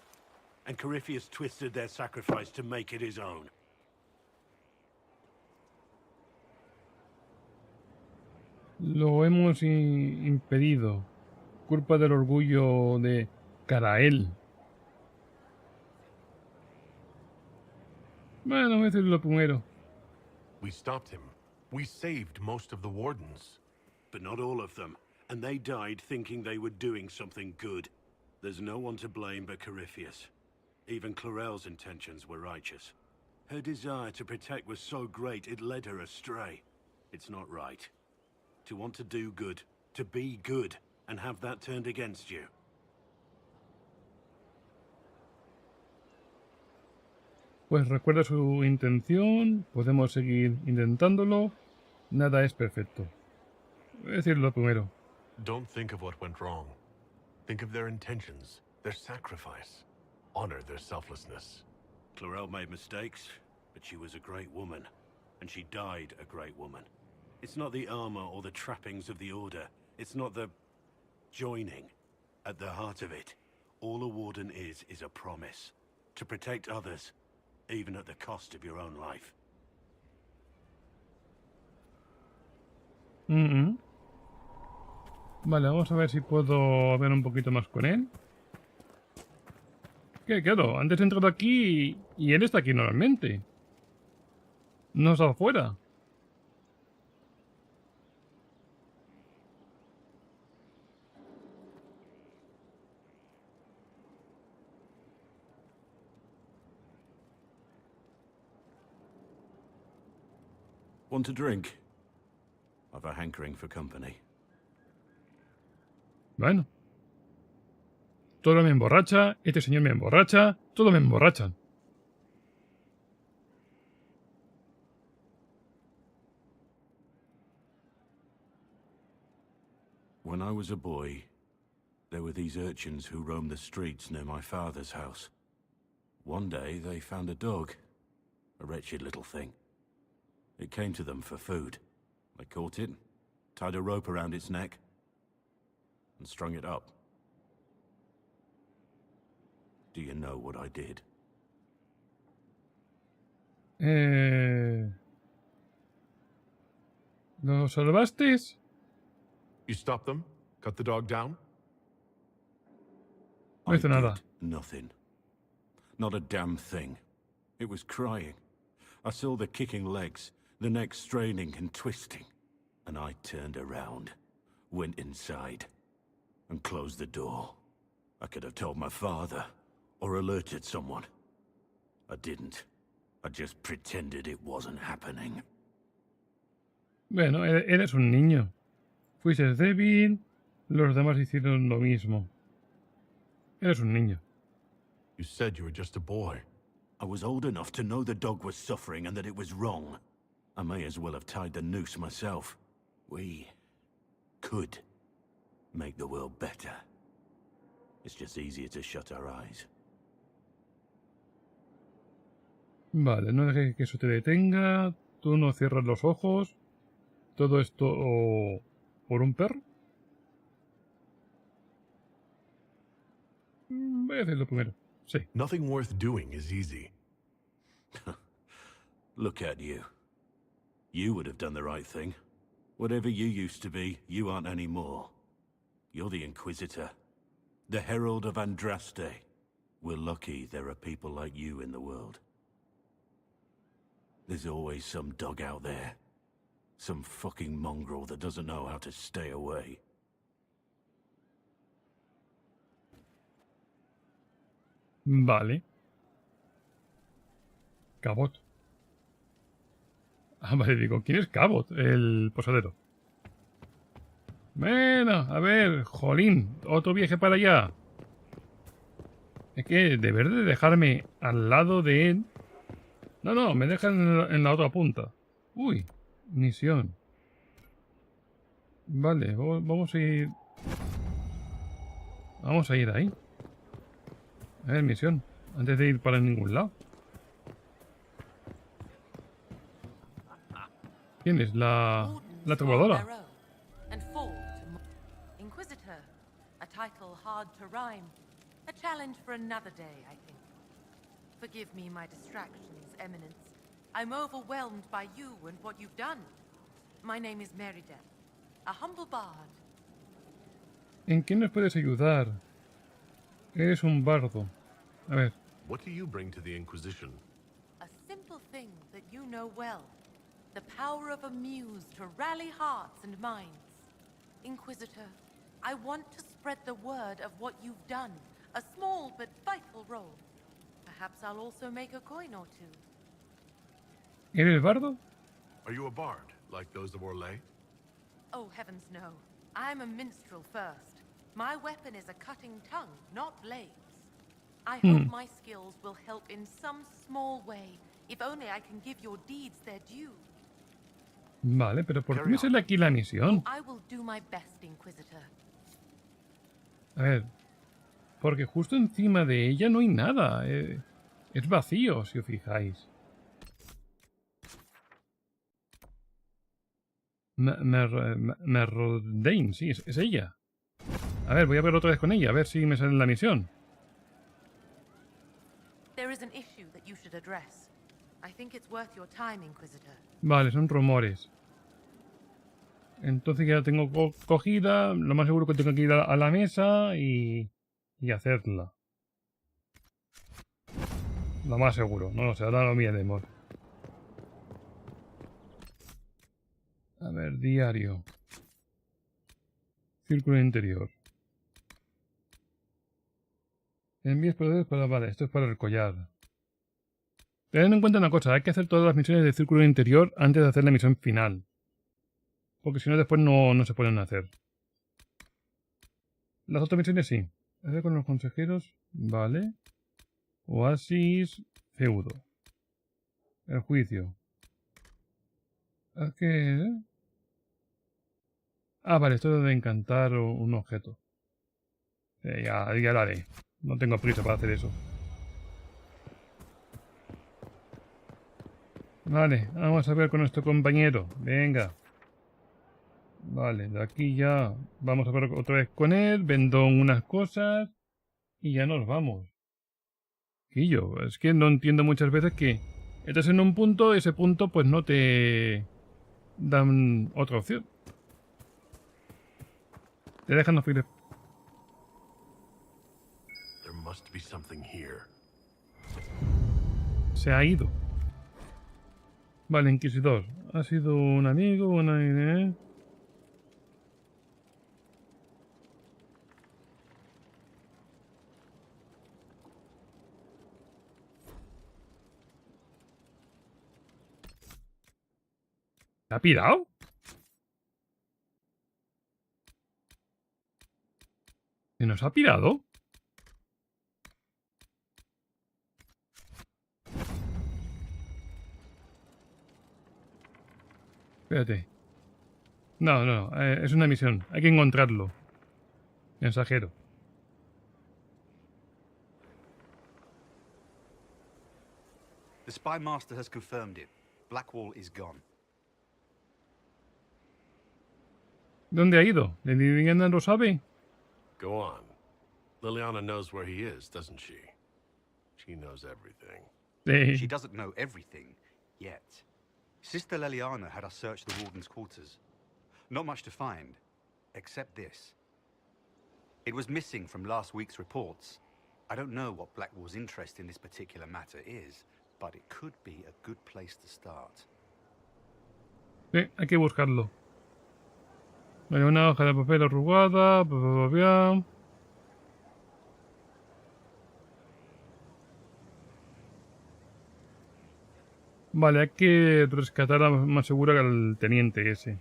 And Corypheus twisted their sacrifice to make it his own. Lo hemos impedido. Culpa del orgullo de Carael. Bueno, voy a decirlo primero. We stopped him. We saved most of the wardens. But not all of them. And they died thinking they were doing something good. There's no one to blame but Corypheus. Even Clarel's intentions were righteous. Her desire to protect was so great it led her astray. It's not right. To want to do good, to be good, and have that turned against you. Pues recuerda su intención, podemos seguir intentándolo. Nada es perfecto. Voy a decirlo primero. Don't think of what went wrong. Think of their intentions, their sacrifice. Honor their selflessness. Clarel made mistakes, but she was a great woman. And she died a great woman. It's not the armor or the trappings of the Order. It's not the joining. At the heart of it, all a warden is a promise. To protect others, even at the cost of your own life. Vale, vamos a ver si puedo hablar un poquito más con él. Que claro, antes he entrado aquí y él está aquí normalmente. No está afuera. Want a drink? I've a hankering for company. Bueno. Todo me emborracha, este señor me emborracha, todo me emborrachan. When I was a boy, there were these urchins who roamed the streets near my father's house. One day they found a dog, a wretched little thing. It came to them for food. They caught it, tied a rope around its neck, and strung it up. Do you know what I did? ¿Lo salvaste? You stopped them? Cut the dog down? No hizo nada. Nothing. Not a damn thing. It was crying. I saw the kicking legs, the neck straining and twisting. And I turned around, went inside, and closed the door. I could have told my father, or alerted someone. I didn't. I just pretended it wasn't happening. Bueno, eres un niño. Fuiste débil, los demás hicieron lo mismo. Eres un niño. You said you were just a boy. I was old enough to know the dog was suffering and that it was wrong. I may as well have tied the noose myself. We could make the world better. It's just easier to shut our eyes. Vale, no dejes que eso te detenga. Tú no cierras los ojos. Todo esto por un perro. Voy a hacerlo primero. Sí. Nothing worth doing is easy. Look at you. You would have done the right thing. Whatever you used to be, you aren't anymore. You're the Inquisitor. The Herald of Andraste. We're lucky there are people like you in the world. There's always some dog out there. Some fucking mongrel that doesn't know how to stay away. Vale. Cabot. Ah, vale, digo, ¿quién es Cabot? El posadero. Bueno, a ver, jolín, otro viaje para allá. Es que deber de dejarme al lado de él No, no, me dejan en la otra punta. Uy, misión. Vale, vamos a ir... Vamos a ir ahí. A ver, misión. Antes de ir para ningún lado. ¿Quién es? La trovadora. Inquisitor, a title hard to rhyme. A challenge for another day, I think. Forgive me my distractions, Eminence. I'm overwhelmed by you and what you've done. My name is Merida, a humble bard. ¿En qué nos puedes ayudar? Eres un bardo. A ver. What do you bring to the Inquisition? A simple thing that you know well. The power of a muse to rally hearts and minds. Inquisitor, I want to spread the word of what you've done. A small but vital role. Perhaps I'll also make a coin or two. ¿Eres bardo? Are you a bard, like those of Orlais? Oh, heavens no. I'm a minstrel first. My weapon is a cutting tongue, not blades. I hope my skills will help in some small way, if only I can give your deeds their due. Vale, pero ¿por qué me sale aquí la misión? I will do my best, Inquisitor. A ver, porque justo encima de ella no hay nada. Es vacío, si os fijáis. Merrodain, sí, es ella. A ver, voy a ver otra vez con ella, a ver si me sale la misión. There is an issue that you should address. I think it's worth your time, Inquisitor. Vale, son rumores. Entonces ya la tengo cogida. Lo más seguro que tengo que ir a la mesa y hacerla. Lo más seguro. No lo sé, ahora lo miraremos. A ver, diario. Círculo interior. Envíes poderes para... Vale, esto es para el collar. Ten en cuenta una cosa, hay que hacer todas las misiones de círculo interior antes de hacer la misión final. Porque si no, después no se pueden hacer. Las otras misiones sí. Hacer con los consejeros, vale. Oasis, feudo. El juicio. ¿Qué? Ah, vale, esto es de encantar un objeto. Ya lo haré. No tengo prisa para hacer eso. Vale, vamos a ver con nuestro compañero. Venga. Vale, de aquí ya vamos a ver otra vez con él. Vendo unas cosas y ya nos vamos. Y yo, es que no entiendo muchas veces que estás en un punto, ese punto pues no te dan otra opción. Te dejan no fines. Se ha ido. Vale, Inquisidor. Ha sido un amigo, una... ¿Se ha pirado? ¿Se nos ha pirado? Espérate. No, es una misión. Hay que encontrarlo. Mensajero. The spy master has confirmed it. Blackwall is gone. ¿Dónde ha ido? ¿Liliana lo sabe? Go on. Liliana knows where he is, doesn't she? She knows everything. Sí. She doesn't know everything yet. Sister Liliana had us search the warden's quarters. Not much to find, except this. It was missing from last week's reports. I don't know what Blackwall's interest in this particular matter is, but it could be a good place to start. Sí, hay que buscarlo. Vale, una hoja de papel arrugada. Vale, hay que rescatar a más segura que al teniente ese.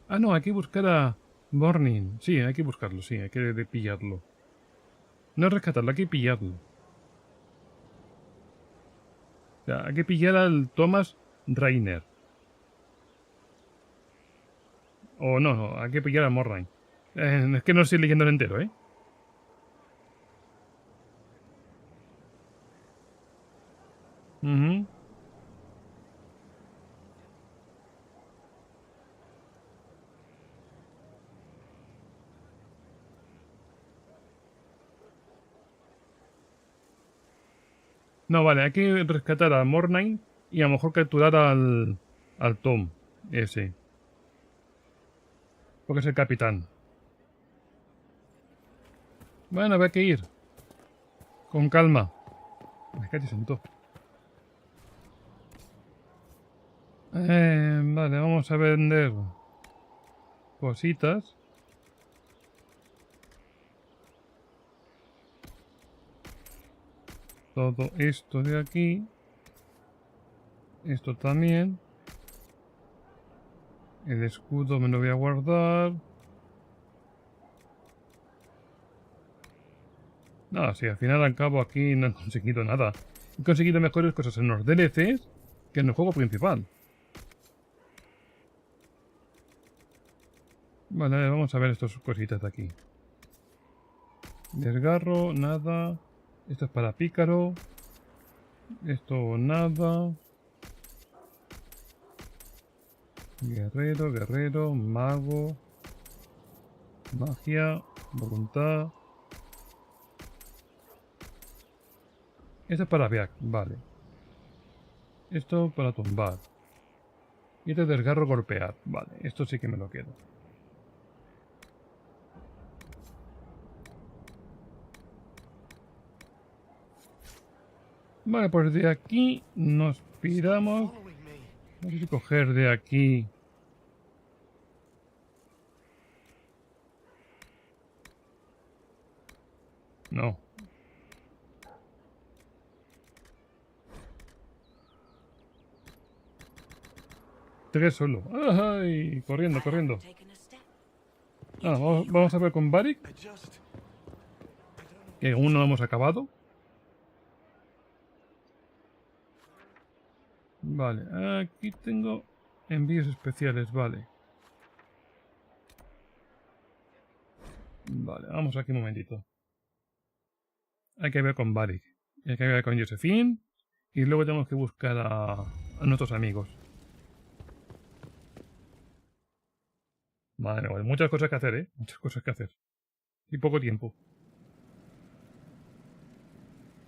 Ah, no, hay que buscar a Morning. Sí, hay que buscarlo, sí, hay que pillarlo. No es rescatarlo, hay que pillarlo. O sea, hay que pillar al Thomas Rainer. O no, hay que pillar a Morning. Es que no estoy leyendo el entero, ¿eh? No, vale, hay que rescatar a Morning y a lo mejor capturar al Tom, ese. Porque es el capitán. Bueno, habrá que ir. Con calma. Me cacho en todo. Vale, vamos a vender cositas. Todo esto de aquí. Esto también. El escudo me lo voy a guardar. No, si al final al cabo aquí no he conseguido nada. He conseguido mejores cosas en los DLCs que en el juego principal. Vale, vamos a ver estas cositas de aquí. Desgarro, nada. Esto es para pícaro. Esto nada. Guerrero, guerrero, mago. Magia, voluntad. Esto es para viajar, vale. Esto para tumbar. Y este desgarro, golpear. Vale, esto sí que me lo quedo. Vale, pues de aquí nos piramos. Vamos a coger de aquí. No. Tres solo. ¡Ay! Corriendo, corriendo. Ah, vamos a ver con Barik. Que aún no hemos acabado. Vale, aquí tengo envíos especiales, vale. Vale, vamos aquí un momentito. Hay que ver con Barik. Hay que ver con Josephine. Y luego tenemos que buscar a nuestros amigos. Madre mía, muchas cosas que hacer, ¿eh? Muchas cosas que hacer. Y poco tiempo.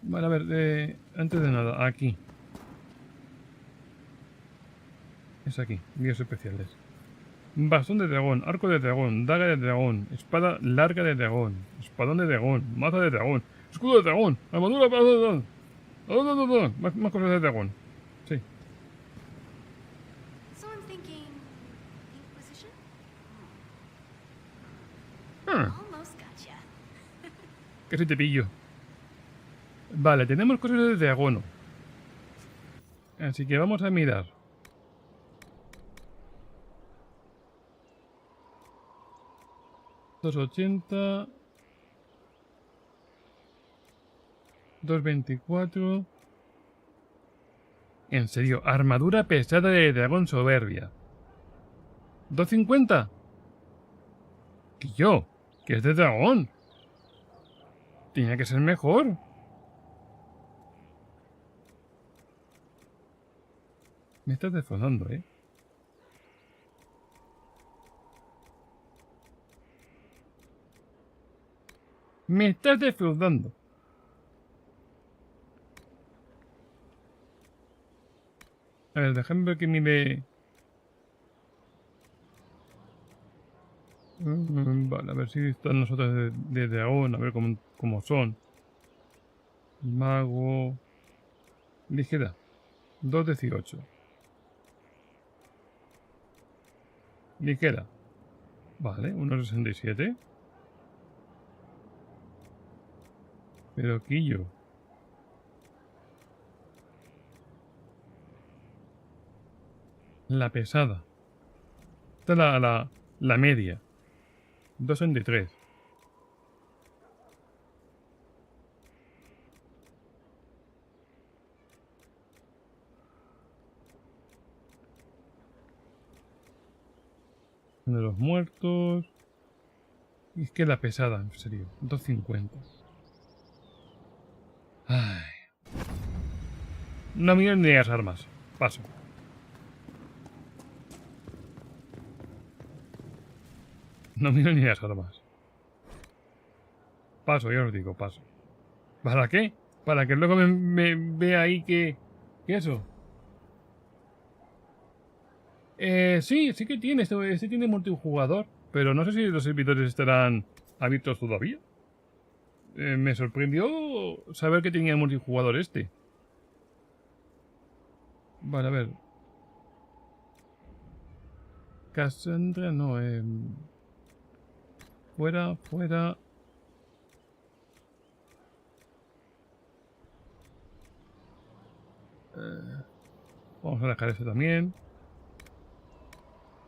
Vale, a ver, antes de nada, aquí. Es aquí, envíos especiales. Bastón de dragón, arco de dragón, daga de dragón, espada larga de dragón, espadón de dragón, maza de dragón, escudo de dragón, armadura para dragón. Más cosas de dragón. Sí. So I'm thinking Inquisition? Almost gotcha. Casi te pillo. Vale, tenemos cosas de dragón. Así que vamos a mirar. $280, 224. En serio, armadura pesada de dragón soberbia. 250. Que yo, que es de dragón. Tenía que ser mejor. Me estás defraudando, ¿eh? Me estás defraudando. A ver, déjame ver que mide. Vale, a ver si están nosotros de dragón, a ver cómo son. Mago. Ligera. 218. Ligera. Vale, 1,67. Pero Quillo. La pesada. Esta es la la media. 2,63. De los muertos. Y es que la pesada, en serio. 2,50. Ay. No miro ni las armas. Paso. No miro ni las armas. Paso, ya os digo, paso. ¿Para qué? Para que luego me vea ahí que eso. Sí que tiene. Este tiene multijugador. Pero no sé si los servidores estarán abiertos todavía. Me sorprendió saber que tenía multijugador este. Vale, a ver. Cassandra, no. Fuera. Vamos a dejar este también.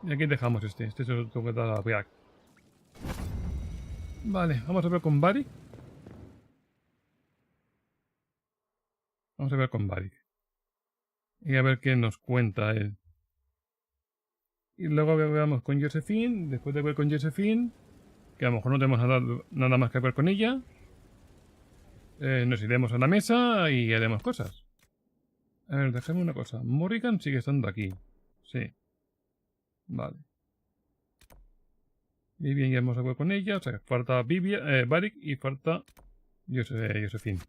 Y aquí dejamos este. Este se lo tengo que dar a Beak. Vale, vamos a ver con Barik. Vamos a ver con Barik. Y a ver qué nos cuenta él. Y luego veamos con Josephine. Después de ver con Josephine, que a lo mejor no tenemos nada más que ver con ella, nos iremos a la mesa y haremos cosas. A ver, déjame una cosa. Morrigan sigue estando aquí. Sí. Vale. Vivian ya hemos hablado con ella. O sea, falta Barik y falta Josephine.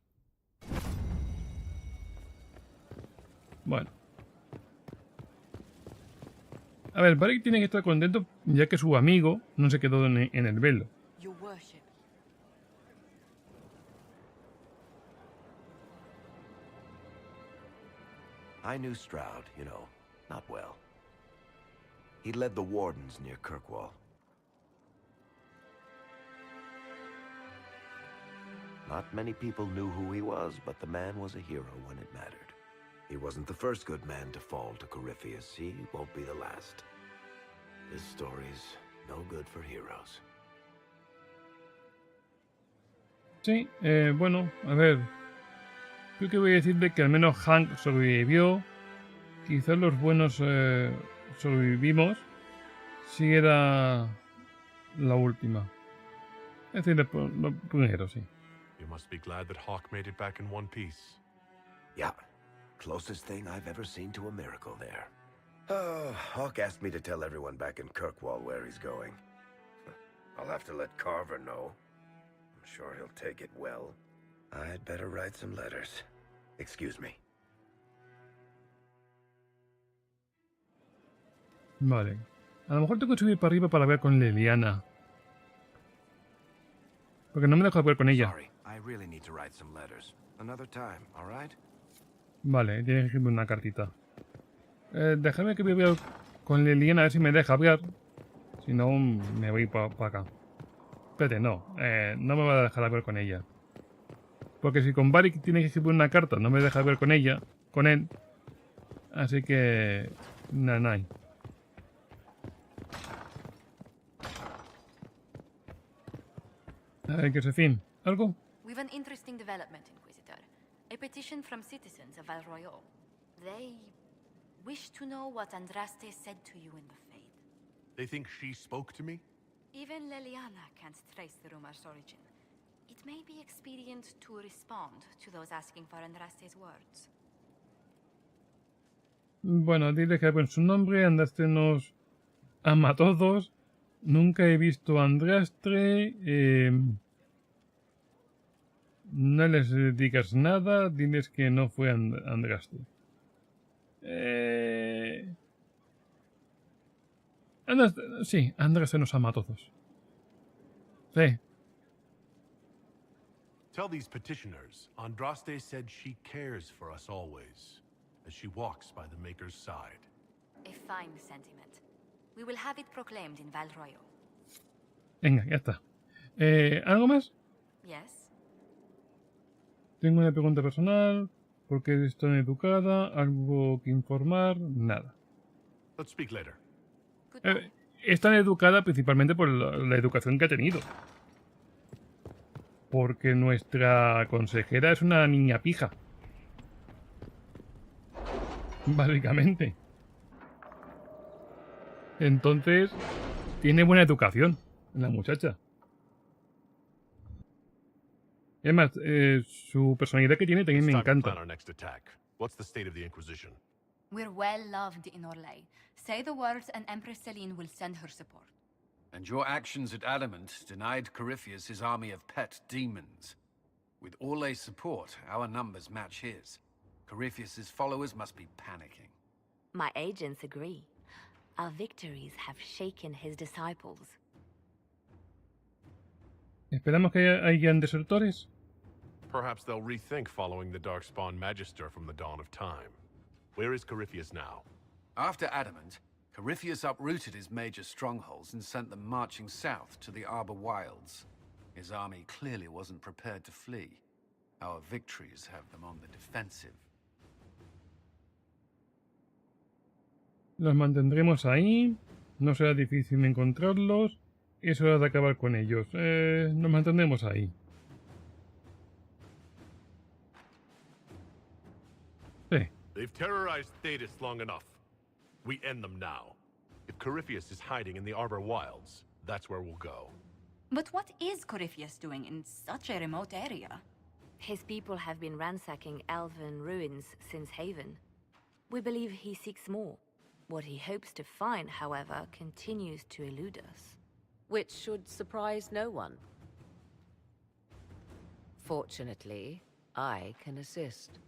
Bueno. A ver, Barik tiene que estar contento ya que su amigo no se quedó en el velo. Your worship. I knew Stroud, you know, not well. He led the Wardens near Kirkwall. Not many people knew who he was, but the man was a hero when it mattered. He wasn't the first good man to fall to Corypheus. He won't be the last. This story's no good for heroes. Sí, bueno, a ver. Creo que voy a decirle que al menos Hank sobrevivió. Quizás los buenos sobrevivimos. Si era la última. Es decir, lo primero, sí. You must be glad that Hawk made it back in one piece. Yeah. Closest thing I've ever seen to a miracle there. Oh, Hawk asked me to tell everyone back in Kirkwall where he's going. I'll have to let Carver know. I'm sure he'll take it well. I'd better write some letters. Excuse me. Vale. A lo mejor tengo que subir para arriba para ver con Liliana. Porque no me dejo ver con ella. Sorry, I really need to write some letters. Another time, all right? Vale, tiene que escribir una cartita. Déjame que vea con Liliana a ver si me deja hablar. Si no, me voy para acá. Espérate, no. No me va a dejar hablar con ella. Porque si con Barik tiene que escribir una carta, no me deja ver con ella, con él. Así que... Nanay. A ver, Josephine, ¿algo? We've an interesting development, Inquisitor. A petition from citizens of Val Royal. They wish to know what Andraste said to you in the Fade. They think she spoke to me? Even Liliana can't trace the rumor's origin. It may be expedient to respond to those asking for Andraste's words. Bueno, dile que en su nombre Andraste nos ama a todos. Nunca he visto a Andraste. No les digas nada. Diles que no fue Andraste. Sí, Andraste nos ama a todos. Sí. Tell these petitioners, Andraste said she cares for us always, as she walks by the Maker's side. A fine sentiment. We will have it proclaimed in Val Royal. Venga, ya está. ¿Algo más? Yes. Tengo una pregunta personal. ¿Por qué eres tan educada? ¿Algo que informar? Nada. Let's speak later. es tan educada principalmente por la educación que ha tenido. Porque nuestra consejera es una niña pija. Básicamente. Entonces, tiene buena educación la muchacha. Es más, su personalidad que tiene también me encanta. What's the state of the Inquisition? We're well loved in Orlais. Say the words and Empress Celine will send her support. And your actions at Adamant denied Corypheus his army of pet demons. With Orlais' support, our numbers match his. Corypheus' followers must be panicking. My agents agree. Our victories have shaken his disciples. ¿Esperamos que hayan desertores? Perhaps they'll rethink following the Darkspawn Magister from the dawn of time. Where is Corypheus now? After Adamant, Corypheus uprooted his major strongholds and sent them marching south to the Arbor Wilds. His army clearly wasn't prepared to flee. Our victories have them on the defensive. Los mantendremos ahí. No será difícil encontrarlos. Es hora de acabar con ellos. Nos mantendremos ahí. Sí. They've terrorized Thedas long enough. We end them now. If Corypheus is hiding in the Arbor Wilds, that's where we'll go. But what is Corypheus doing in such a remote area? His people have been ransacking elven ruins since Haven. We believe he seeks more. What he hopes to find, however, continues to elude us. Which should surprise no one. Fortunately, I can assist.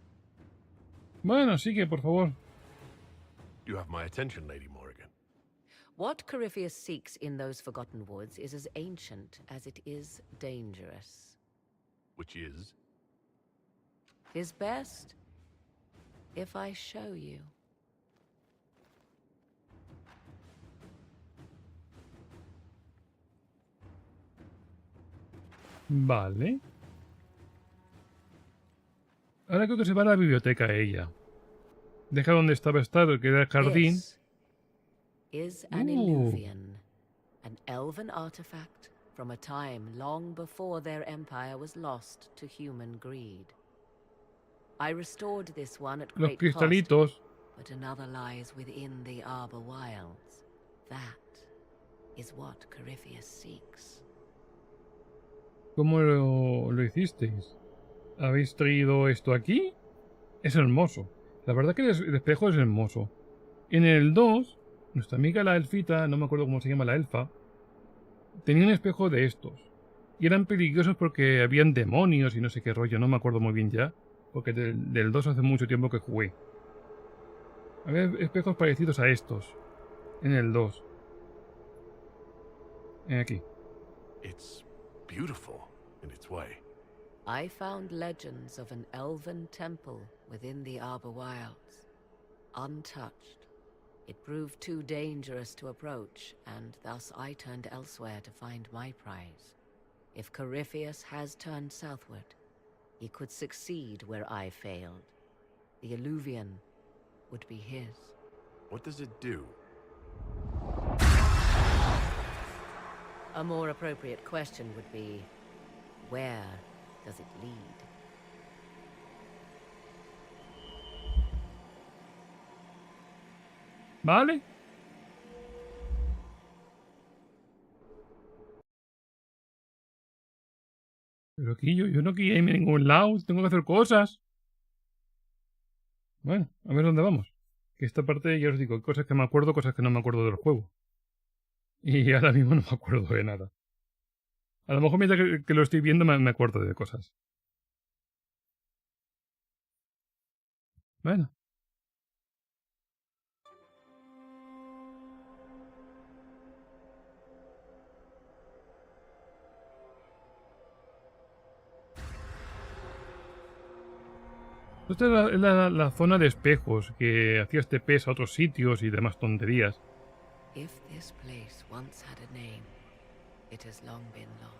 Bueno, sigue, por favor. You have my attention, Lady Morrigan. What Corypheus seeks in those forgotten woods is as ancient as it is dangerous. Which is? His best, if I show you. Vale. Ahora creo que se va a la biblioteca ella. Deja donde estaba estado, que era el jardín. This is an illuvian, an elven artifact from a time long before their empire was lost to human greed. I restored this one at Los great cost, cristalitos. but another lies within the Arbor Wilds. That is what Corypheus seeks. ¿Cómo lo hicisteis? ¿Habéis traído esto aquí? Es hermoso. La verdad que el espejo es hermoso. En el 2, nuestra amiga la elfita, no me acuerdo cómo se llama la elfa, tenía un espejo de estos. Y eran peligrosos porque habían demonios y no sé qué rollo, no me acuerdo muy bien ya. Porque del 2 hace mucho tiempo que jugué. Había espejos parecidos a estos. En el 2. Aquí. It's beautiful in its way. I found legends of an elven temple within the Arbor Wilds. Untouched. It proved too dangerous to approach, and thus I turned elsewhere to find my prize. If Corypheus has turned southward, he could succeed where I failed. The Illuvian would be his. What does it do? A more appropriate question would be, where does it lead? ¿Vale? Pero aquí yo no quiero irme a ningún lado, tengo que hacer cosas. Bueno, a ver dónde vamos. Que esta parte, ya os digo, hay cosas que me acuerdo, cosas que no me acuerdo del juego. Y ahora mismo no me acuerdo de nada. A lo mejor mientras que lo estoy viendo me acuerdo de cosas. Bueno. Esta es la zona de espejos que hacías TPs a otros sitios y demás tonterías. If this place once had a name, it has long been lost.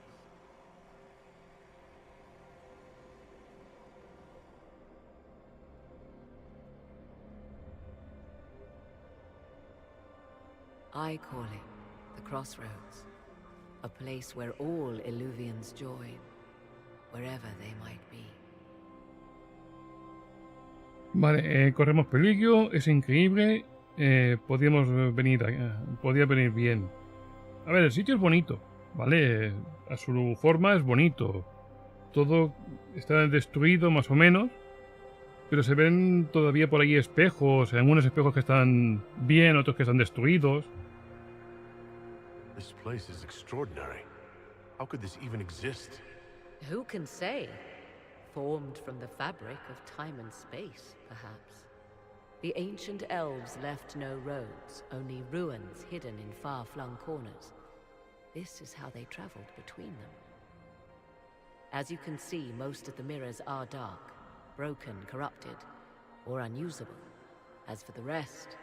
I call it the crossroads. A place where all Illuvians join, wherever they might be. Vale, corremos peligro, es increíble. Podía venir bien. A ver, el sitio es bonito, ¿vale? A su forma es bonito. Todo está destruido más o menos, pero se ven todavía por ahí espejos, algunos espejos que están bien, otros que están destruidos. This place is extraordinary. How could this even exist? Who can say? Formed from the fabric of time and space, perhaps. The ancient elves left no roads, only ruins hidden in far-flung corners. This is how they traveled between them. As you can see, most of the mirrors are dark, broken, corrupted, or unusable. As for the rest,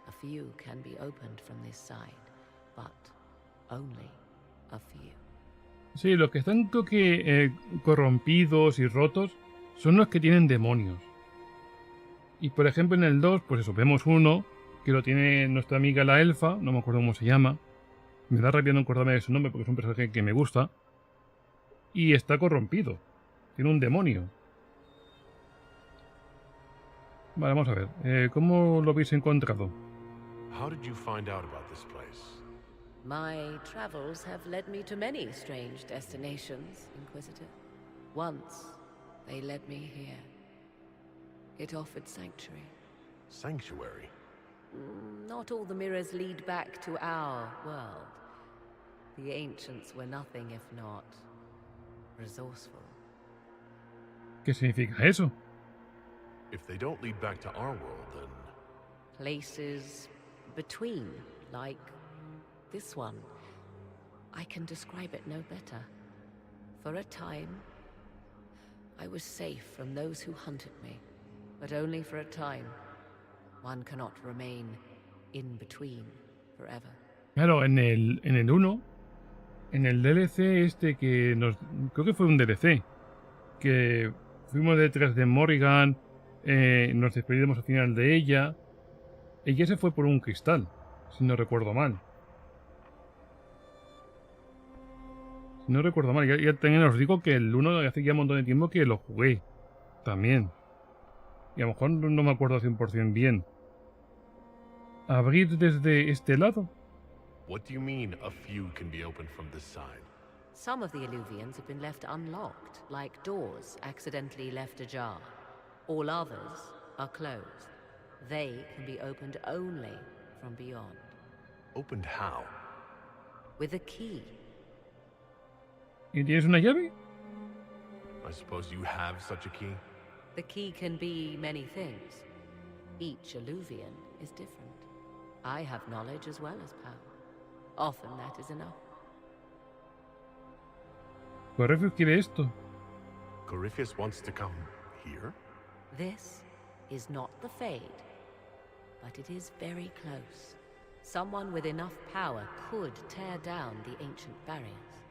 a few can be opened from this side, but only a few. Sí, los que están creo que corrompidos y rotos son los que tienen demonios. Y por ejemplo en el 2, pues eso, vemos uno que lo tiene nuestra amiga la elfa, no me acuerdo cómo se llama. Me da rabia no acordarme de su nombre porque es un personaje que me gusta. Y está corrompido. Tiene un demonio. Vale, vamos a ver. ¿Cómo lo habéis encontrado? How did you find out about this place? My travels have led me to many strange destinations, Inquisitor. Once, they led me here. It offered sanctuary. Sanctuary? Not all the mirrors lead back to our world. The ancients were nothing if not resourceful. ¿Qué significa eso? If they don't lead back to our world, then... Places between, like this one. I can describe it no better. For a time, I was safe from those who hunted me. But only for a time. One cannot remain in between forever. Claro, en el 1, en el DLC este que nos... Creo que fue un DLC. Que fuimos detrás de Morrigan, nos despedimos al final de ella. Ella se fue por un cristal, si no recuerdo mal. Si no recuerdo mal, ya también os digo que el 1 hace ya un montón de tiempo que lo jugué. También. Y a lo mejor no me acuerdo 100% bien. ¿Abrir desde este lado? What do you mean a few can be opened from this side? Some of the Illuvians have been left unlocked, like doors accidentally left ajar. All others are closed. They can be opened only from beyond. Opened how? With a key. ¿Y tienes una llave? I suppose you have such a key? The key can be many things. Each Illuvian is different. I have knowledge as well as power. Often that is enough. Corypheus quiere esto. Corypheus wants to come here? This is not the Fade, but it is very close. Someone with enough power could tear down the ancient barriers.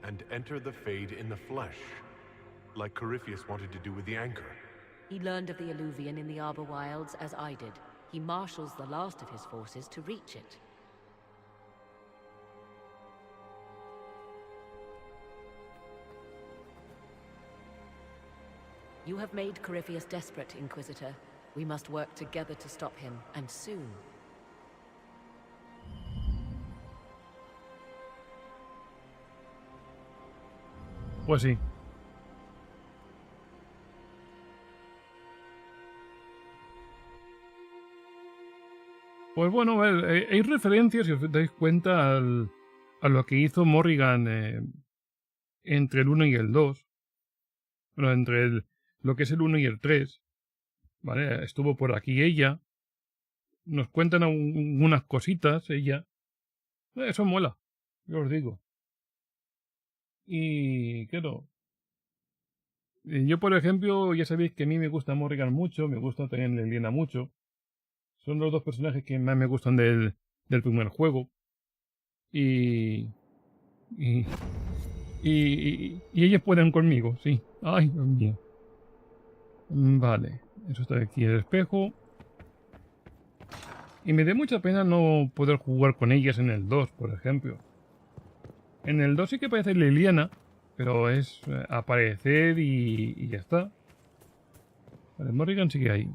And enter the Fade in the flesh, like Corypheus wanted to do with the anchor. He learned of the Illuvian in the Arbor Wilds as I did. He marshals the last of his forces to reach it. You have made Corypheus desperate, Inquisitor. We must work together to stop him, and soon. Pues sí. Pues bueno, a ver, hay referencias, si os dais cuenta, a lo que hizo Morrigan entre el 1 y el 2. Bueno, entre lo que es el 1 y el 3. ¿Vale? Estuvo por aquí ella. Nos cuentan unas cositas, ella. Eso mola, yo os digo. Y claro, yo por ejemplo, ya sabéis que a mí me gusta Morrigan mucho, me gusta también Leliana mucho. Son los dos personajes que más me gustan del primer juego. Y ellos pueden conmigo, sí. Ay, Dios mío. Vale, eso está aquí el espejo. Y me da mucha pena no poder jugar con ellas en el 2, por ejemplo. En el 2 sí que aparece Liliana, pero es aparecer y ya está. Vale, Morrigan sigue ahí.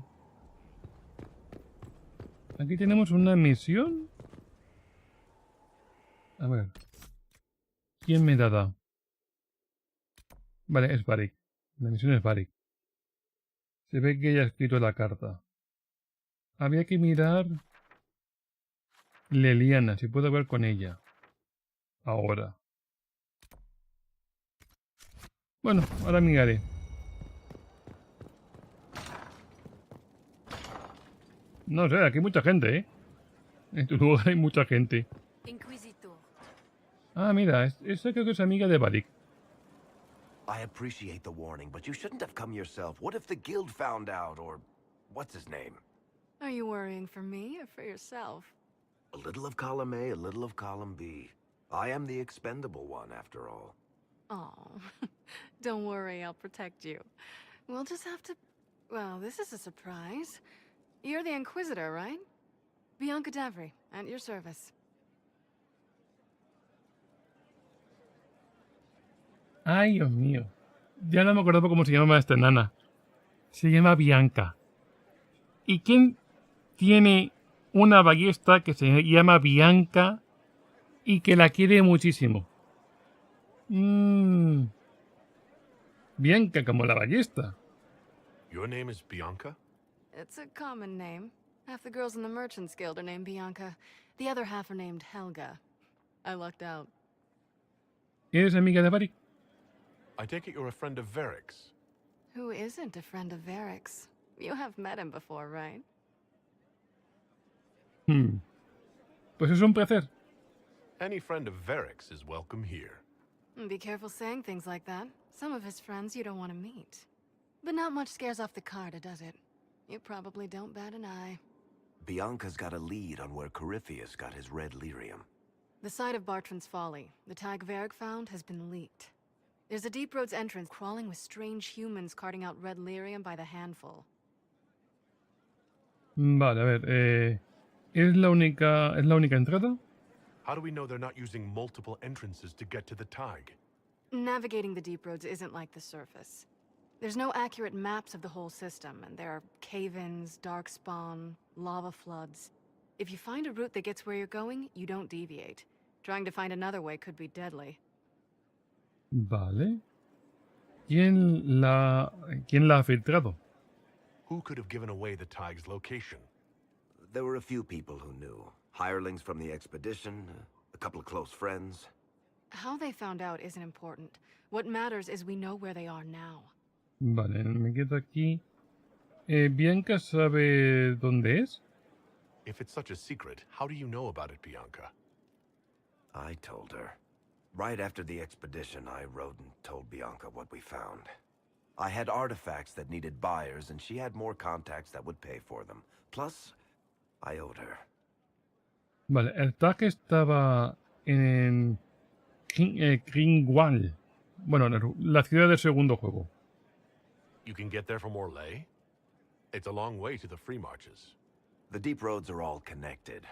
Aquí tenemos una misión. A ver. ¿Quién me da? Vale, es Varric. La misión es Varric. Se ve que ella ha escrito la carta. Había que mirar Liliana, si puedo ver con ella. Ahora. Bueno, ahora miraré. No sé, aquí hay mucha gente, ¿eh? En tu lugar hay mucha gente. Ah, mira, esa creo que es amiga de Varric. I appreciate the warning, but you shouldn't have come yourself. What if the guild found out, or what's his name? Are you worrying for me or for yourself? A little of column A, a little of column B. I am the expendable one, after all. Oh, don't worry, I'll protect you. We'll just have to... Well, this is a surprise. You're the Inquisitor, right? Bianca Davry, at your service. Ay, Dios mío. Ya no me acuerdo cómo se llama esta nana. Se llama Bianca. ¿Y quién tiene una ballesta que se llama Bianca y que la quiere muchísimo? Bianca como la ballesta. Your name is Bianca? It's a common name. Half the girls in the Merchants Guild are named Bianca. The other half are named Helga. I lucked out. ¿Eres amiga de Varric? I take it you're a friend of Varric's. Who isn't a friend of Varric's? You have met him before, right? Pues es un placer. Any friend of Varric's is welcome here. Be careful saying things like that. Some of his friends you don't want to meet. But not much scares off the Carta, does it? You probably don't bat an eye. Bianca's got a lead on where Corypheus got his red lyrium. The site of Bartran's Folly, the tag Varric found, has been leaked. There's a deep roads entrance crawling with strange humans carting out red lyrium by the handful. Vale, a ver, ¿es la única entrada? How do we know they're not using multiple entrances to get to the tag? Navigating the deep roads isn't like the surface. There's no accurate maps of the whole system, and there are cave-ins, dark spawn, lava floods. If you find a route that gets where you're going, you don't deviate. Trying to find another way could be deadly. Vale. ¿Quién la ha filtrado? Who could have given away the tag's location? There were a few people who knew. Hirelings from the expedition, a couple of close friends. How they found out isn't important. What matters is we know where they are now. Vale, me quedo aquí. ¿Bianca sabe dónde es? If it's such a secret, how do you know about it, Bianca? I told her. Right after the expedition, I wrote and told Bianca what we found. I had artifacts that needed buyers, and she had more contacts that would pay for them. Plus, I owed her. Vale, el tag estaba en Kringwall. Bueno, la ciudad del segundo juego. You can get there from Orlais? It's a long way to the free marches. The deep roads are all connected.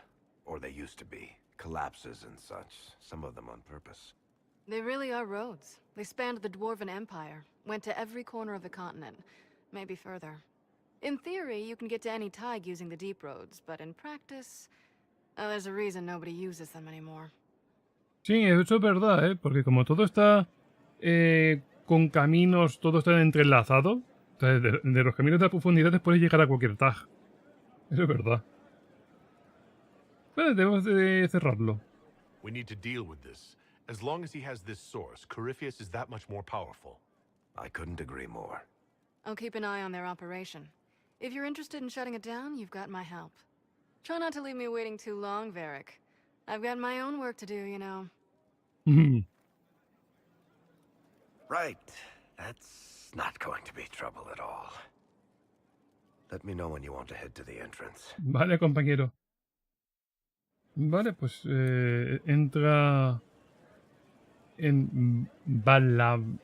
Or they used to be. Collapses and such. Some of them on purpose. They really are roads. They spanned the Dwarven Empire. Went to every corner of the continent. Maybe further. In theory, you can get to any tag using the deep roads, but in practice... there's a reason nobody uses them anymore. Sí, eso es verdad, ¿eh? Porque como todo está con caminos, todo está entrelazado, de los caminos de las profundidades puedes llegar a cualquier tag. Eso es verdad. Vale, debemos de cerrarlo. We need to deal with this. As long as he has this source, Corypheus is that much more powerful. I couldn't agree more. I'll keep an eye on their operation. If you're interested in shutting it down, you've got my help. Try not to leave me waiting too long, Varric. I've got my own work to do, you know. Right. That's not going to be trouble at all. Let me know when you want to head to the entrance. Vale, compañero. Vale, pues entra en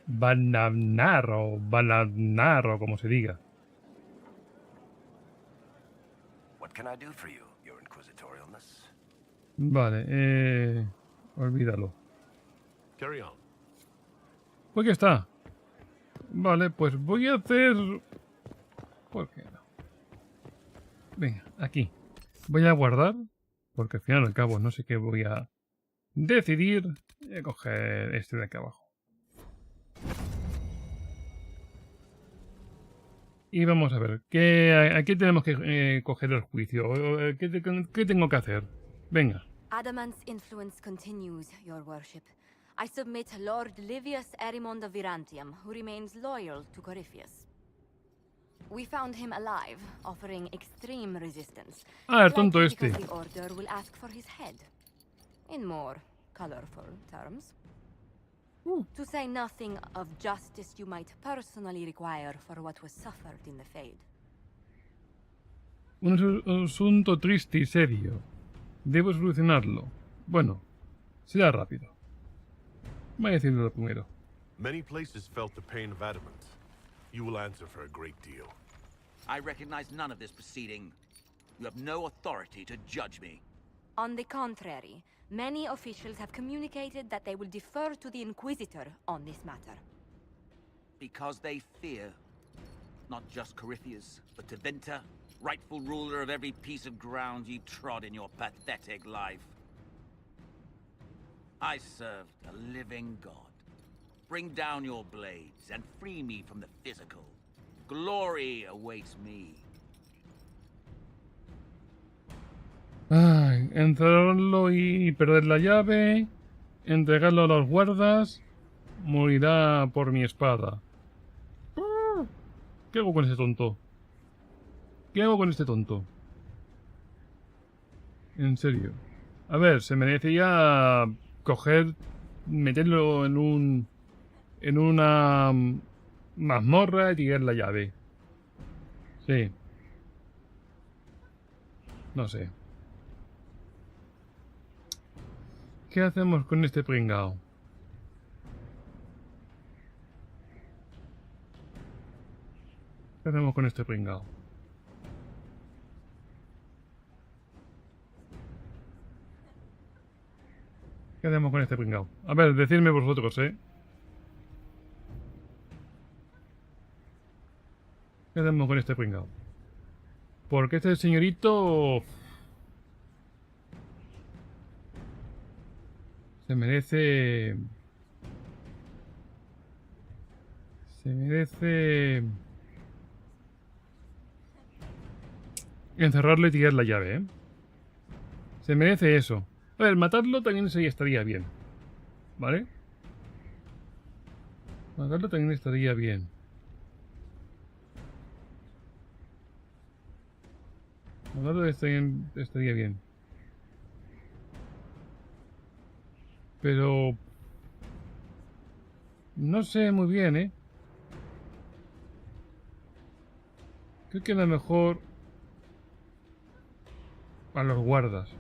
Balabnar o como se diga. What can I do for you, your inquisitorialness? Vale, olvídalo. Carry on. Pues ya está. Vale, pues voy a hacer... ¿Por qué no? Venga, aquí. Voy a guardar, porque al final al cabo no sé qué voy a decidir. Voy a coger este de aquí abajo. Y vamos a ver, aquí tenemos que coger el juicio. ¿Qué tengo que hacer? Venga. Adamant's influence continues, your worship. I submit Lord Livius Erimond of Virantium, who remains loyal to Corypheus. We found him alive, offering extreme resistance. Ah, el tonto este. Because the Order will ask for his head. In more colorful terms. To say nothing of justice you might personally require for what was suffered in the Fade. Un asunto triste y serio. Debo solucionarlo. Bueno, será rápido. Voy a decirlo primero. Many places felt the pain of adamant. You will answer for a great deal. I recognize none of this proceeding. You have no authority to judge me. On the contrary, many officials have communicated that they will defer to the Inquisitor on this matter. Because they fear not just Corypheus, but Tevinter, rightful ruler of every piece of ground ye trod in your pathetic life. I served a living God. Bring down your blades and free me from the physical. Glory awaits me. Ay, encerrarlo y perder la llave. Entregarlo a los guardas. Morirá por mi espada. ¿Qué hago con ese tonto? ¿Qué hago con este tonto? En serio. A ver, se merecía coger, meterlo en una mazmorra y tirar la llave. Sí. No sé. ¿Qué hacemos con este pringao? ¿Qué hacemos con este pringao? ¿Qué hacemos con este pringao? A ver, decidme vosotros, ¿eh? ¿Qué hacemos con este pringao? Porque este señorito... se merece... encerrarlo y tirar la llave, ¿eh? Se merece eso. A ver, matarlo también estaría bien. ¿Vale? Matarlo también estaría bien. Matarlo estaría bien. Pero... no sé muy bien, ¿eh? Creo que a lo mejor... a los guardas.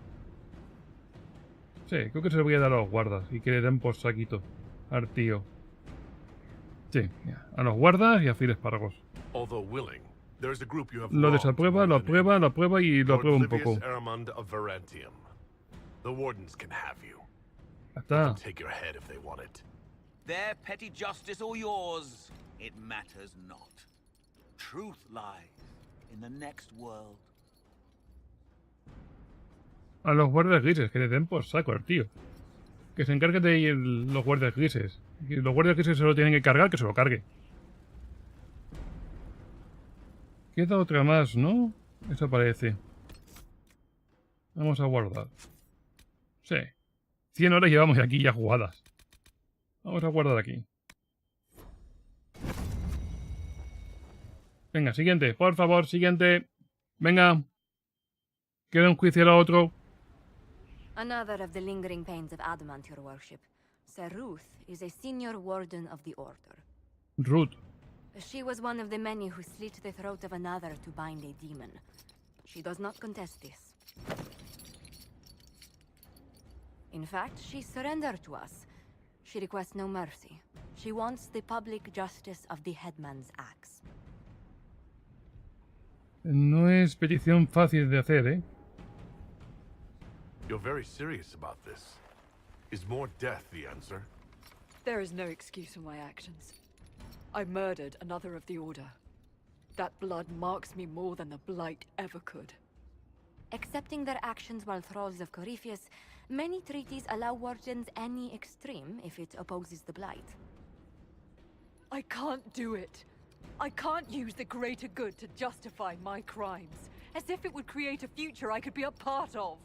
Sí, creo que se lo voy a dar a los guardas y que le den por saquito al tío. Sí, a los guardas y a Phil Espárragos. Lo desaprueba, lo aprueba, lo aprueba y lo aprueba un poco. Está. Their petty justice or yours, it matters not. Truth lies in the next world. A los guardias grises, que le den por saco al tío. Que se encargue de los guardias grises. Y los guardias grises se lo tienen que cargar, que se lo cargue. Queda otra más, ¿no? Eso parece. Vamos a guardar. Sí. 100 horas llevamos aquí ya jugadas. Vamos a guardar aquí. Venga, siguiente. Por favor, siguiente. Venga. Queda un juicio a otro. Another of the lingering pains of Adamant, your worship. Sir Ruth is a senior warden of the Order. Ruth. She was one of the many who slit the throat of another to bind a demon. She does not contest this. In fact, she surrendered to us. She requests no mercy. She wants the public justice of the headman's axe. No es petición fácil de hacer, ¿eh? You're very serious about this. Is more death the answer? There is no excuse for my actions. I murdered another of the Order. That blood marks me more than the Blight ever could. Accepting their actions while thralls of Corypheus, many treaties allow wardens any extreme if it opposes the Blight. I can't do it. I can't use the greater good to justify my crimes, as if it would create a future I could be a part of.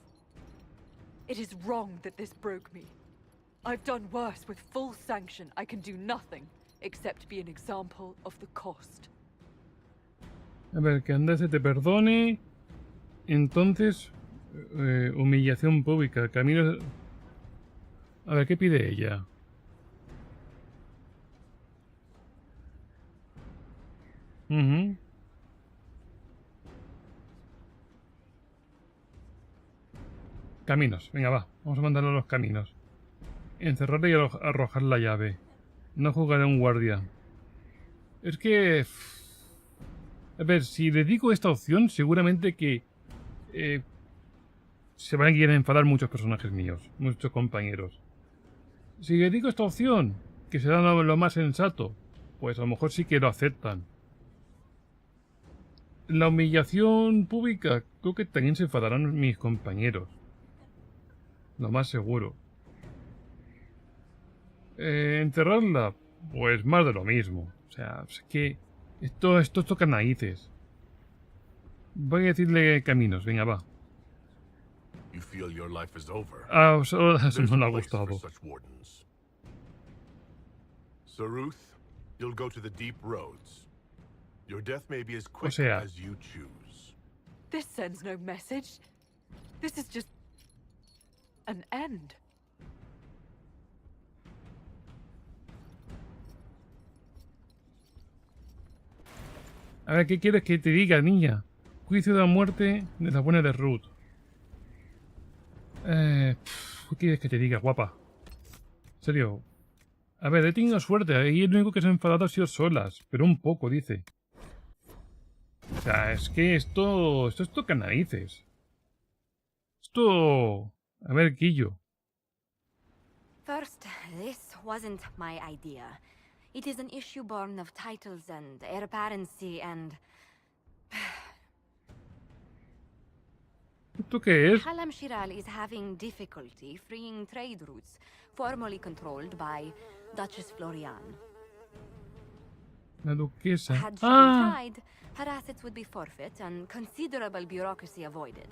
It is wrong that this broke me. I've done worse with full sanction. I can do nothing except be an example of the cost. A ver, que Andrés se te perdone. Entonces, humillación pública. Camino. A ver, ¿qué pide ella? Caminos, venga, va. Vamos a mandarlo a los caminos. Encerrarle y arrojar la llave. No jugaré a un guardia. Es que... A ver, si le digo esta opción, seguramente que... se van a querer enfadar muchos personajes míos, muchos compañeros. Si le digo esta opción, que será lo más sensato, pues a lo mejor sí que lo aceptan. La humillación pública, creo que también se enfadarán mis compañeros. Lo más seguro. Enterrarla, pues más de lo mismo. O sea, es que esto toca narices. Voy a decirle caminos, venga, va. You feel your life is over. Ah, eso no le ha gustado. Saruth, you'll go to the deep roads. Your death may be as quick as you choose. This sends no message. This is just an end. A ver, ¿qué quieres que te diga, niña? Juicio de la muerte de la buena de Ruth. ¿Qué quieres que te diga, guapa? En serio. A ver, he tenido suerte. Ahí el único que se ha enfadado ha sido Solas. Pero un poco, dice. O sea, es que esto toca narices. Esto... A ver, Quillo. First, this wasn't my idea. It is an issue born of titles and heir apparency and... ¿Esto qué es? Halamshiral is having difficulty freeing trade routes formerly controlled by Duchess Florian. La duquesa. Had she been tried, her assets would be forfeit and considerable bureaucracy avoided.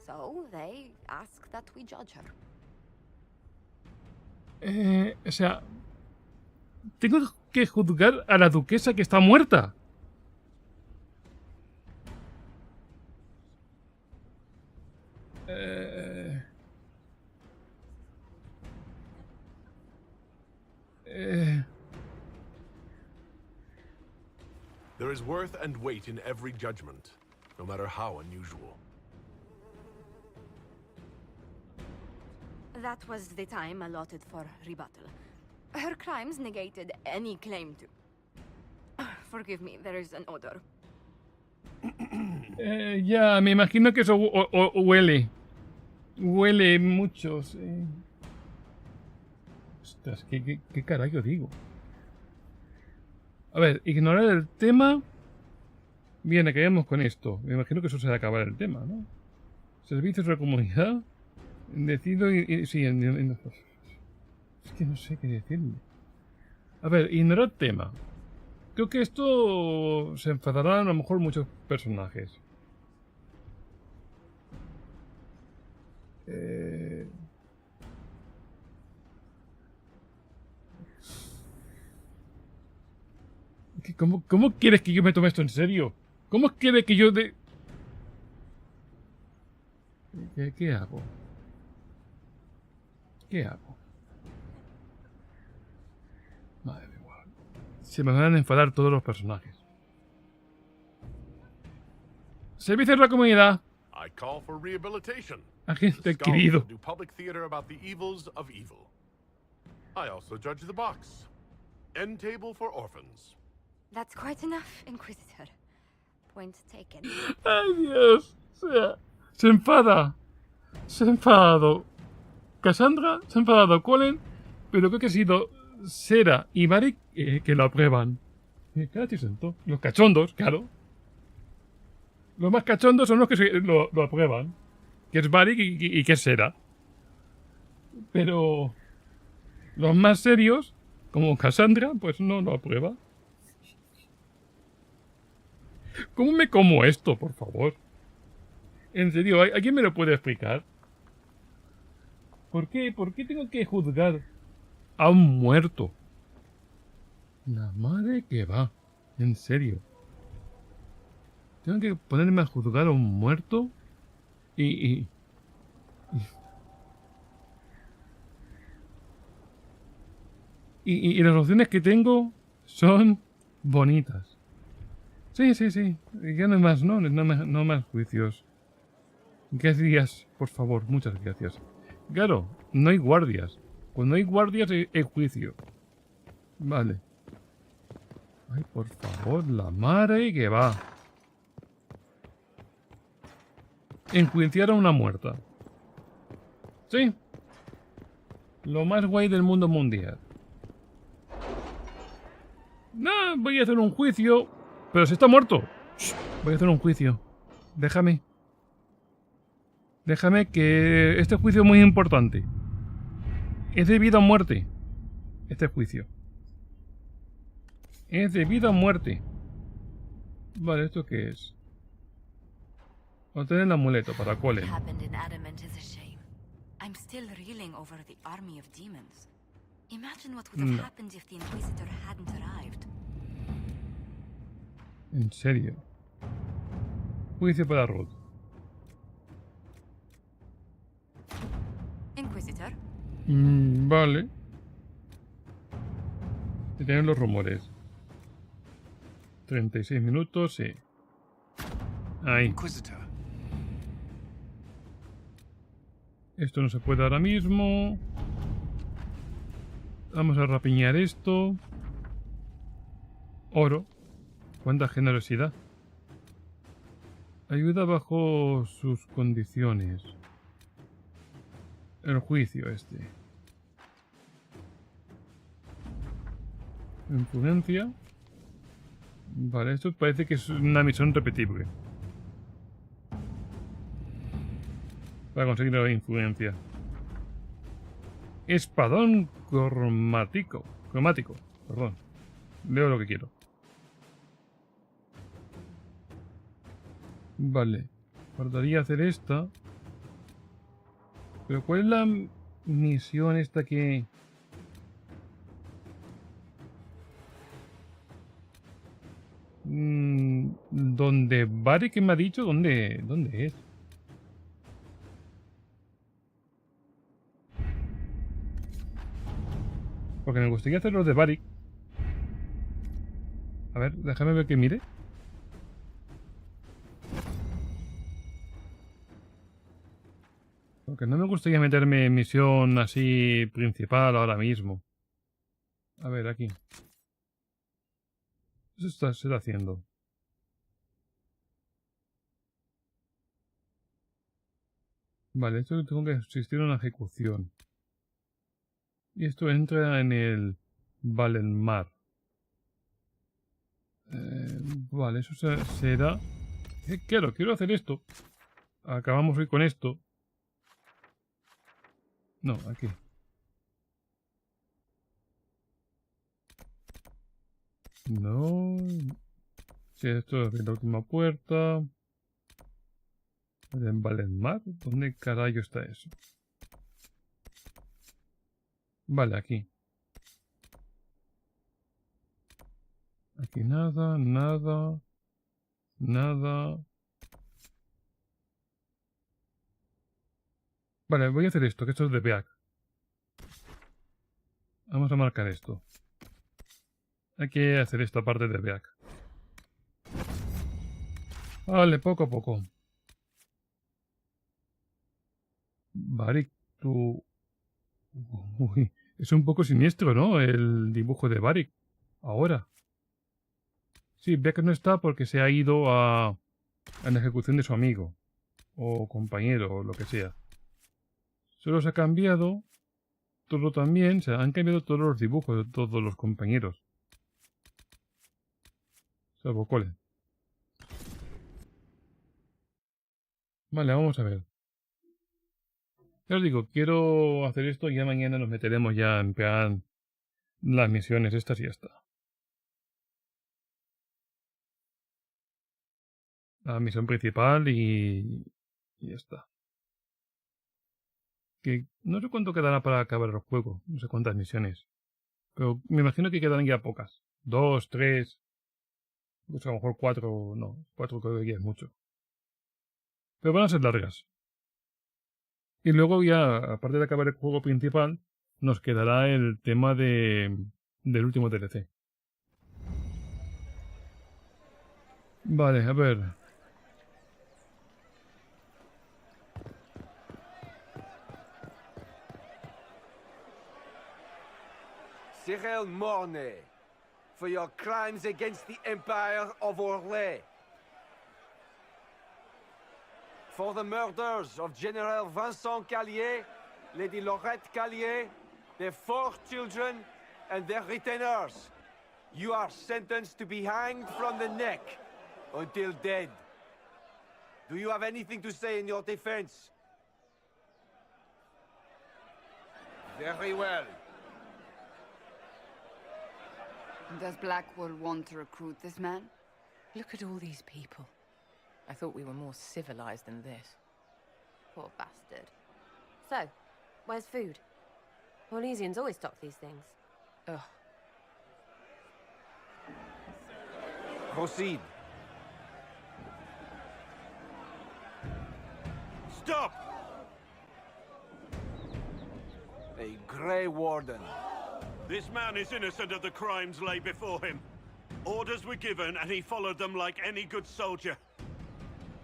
So they ask that we judge her. O sea, tengo que juzgar a la duquesa que está muerta. There is worth and weight in every judgment, no matter how unusual. That was the time allotted for rebuttal. Her crimes negated any claim to... Forgive me, there is an odor. Ya, me imagino que eso huele. Huele mucho, sí. Ostras, ¿qué carajo digo? A ver, ignorar el tema. Bien, acabemos con esto. Me imagino que eso será acabar el tema, ¿no? Servicios de la comunidad. Decido sí, es que no sé qué decirle. A ver, ignorar tema. Creo que esto se enfadarán a lo mejor muchos personajes. ¿Cómo quieres que yo me tome esto en serio? ¿Cómo quieres que yo de... ¿Qué hago? ¿Qué hago? Madre mía. Se me van a enfadar todos los personajes. Servicios de la comunidad. I call for rehabilitation. Agente querido. Do public theater about the evils of evil. I also judge the box. End table for orphans. That's quite enough, Inquisitor. Point taken. ¡Ay, Dios! O sea, se enfada. Se ha enfadado Cassandra, se ha enfadado Colin, pero creo que ha sido Sera y Varric que lo aprueban. Los cachondos, claro. Los más cachondos son los que lo aprueban. Que es Varric y que es Sera. Pero los más serios, como Cassandra, pues no lo aprueba. ¿Cómo me como esto, por favor? En serio, ¿alguien me lo puede explicar? ¿Por qué tengo que juzgar a un muerto? La madre que va. En serio. Tengo que ponerme a juzgar a un muerto y las opciones que tengo son bonitas. Sí. Ya no hay más, no más juicios. Gracias, por favor, muchas gracias. Claro, no hay guardias. Cuando hay guardias hay juicio. Vale. Ay, por favor, la madre que va. Enjuiciar a una muerta. Sí. Lo más guay del mundo mundial. No, voy a hacer un juicio. Pero si está muerto. Shh, voy a hacer un juicio. Déjame. Déjame que este juicio es muy importante. Es de vida o muerte. Este juicio. Es de vida o muerte. Vale, ¿esto qué es? Obtener el amuleto para Colin. I'm still reeling over the army of demons. Imagine what would have happened if the Inquisitor hadn't arrived. En serio. Juicio para Ruth. Inquisitor. Vale. Y tienen los rumores. 36 minutos, sí. Ahí. Inquisitor. Esto no se puede ahora mismo. Vamos a rapiñar esto. Oro. Cuánta generosidad. Ayuda bajo sus condiciones. El juicio este. Influencia. Vale, esto parece que es una misión repetible. Para conseguir la influencia. Espadón cromático. Perdón. Leo lo que quiero. Vale. Faltaría hacer esta. Pero ¿cuál es la misión esta que... ¿Dónde Varric que me ha dicho? ¿Dónde es? Porque me gustaría hacer los de Varric. A ver, déjame ver que mire. Porque no me gustaría meterme en misión así principal ahora mismo. A ver, aquí. Eso se está haciendo. Vale, esto tengo que asistir a una ejecución. Y esto entra en el Valenmar. Vale, eso será... Claro, quiero hacer esto. Acabamos hoy con esto. No, aquí. No. Sí, esto es la última puerta. ¿En Valenmar? ¿Dónde carajo está eso? Vale, aquí. Aquí nada, nada. Vale, voy a hacer esto, que esto es de Beak. Vamos a marcar esto. Hay que hacer esta parte de Beak. Vale, poco a poco. Varric, tú... Uy, es un poco siniestro, ¿no? El dibujo de Varric. Ahora. Sí, Beck no está porque se ha ido a la ejecución de su amigo. O compañero, o lo que sea. Solo se ha cambiado todo también. Se han cambiado todos los dibujos de todos los compañeros. Salvo Colin. Vale, vamos a ver. Ya os digo, quiero hacer esto y ya mañana nos meteremos ya en plan las misiones estas y ya está. La misión principal y ya está. Que no sé cuánto quedará para acabar el juego. No sé cuántas misiones. Pero me imagino que quedarán ya pocas. 2, 3. Pues a lo mejor 4. No, 4 creo que ya es mucho. Pero van a ser largas. Y luego ya, aparte de acabar el juego principal, nos quedará el tema del último DLC. Vale, a ver. Cyril Mornay, for your crimes against the Empire of Orlais. For the murders of General Vincent Callier, Lady Laurette Callier, their 4 children, and their retainers. You are sentenced to be hanged from the neck until dead. Do you have anything to say in your defense? Very well. Does Blackwall want to recruit this man? Look at all these people. I thought we were more civilized than this. Poor bastard. So, where's food? Orlesians always stock these things. Ugh. Proceed. Stop! A Grey Warden. This man is innocent of the crimes laid before him. Orders were given and he followed them like any good soldier.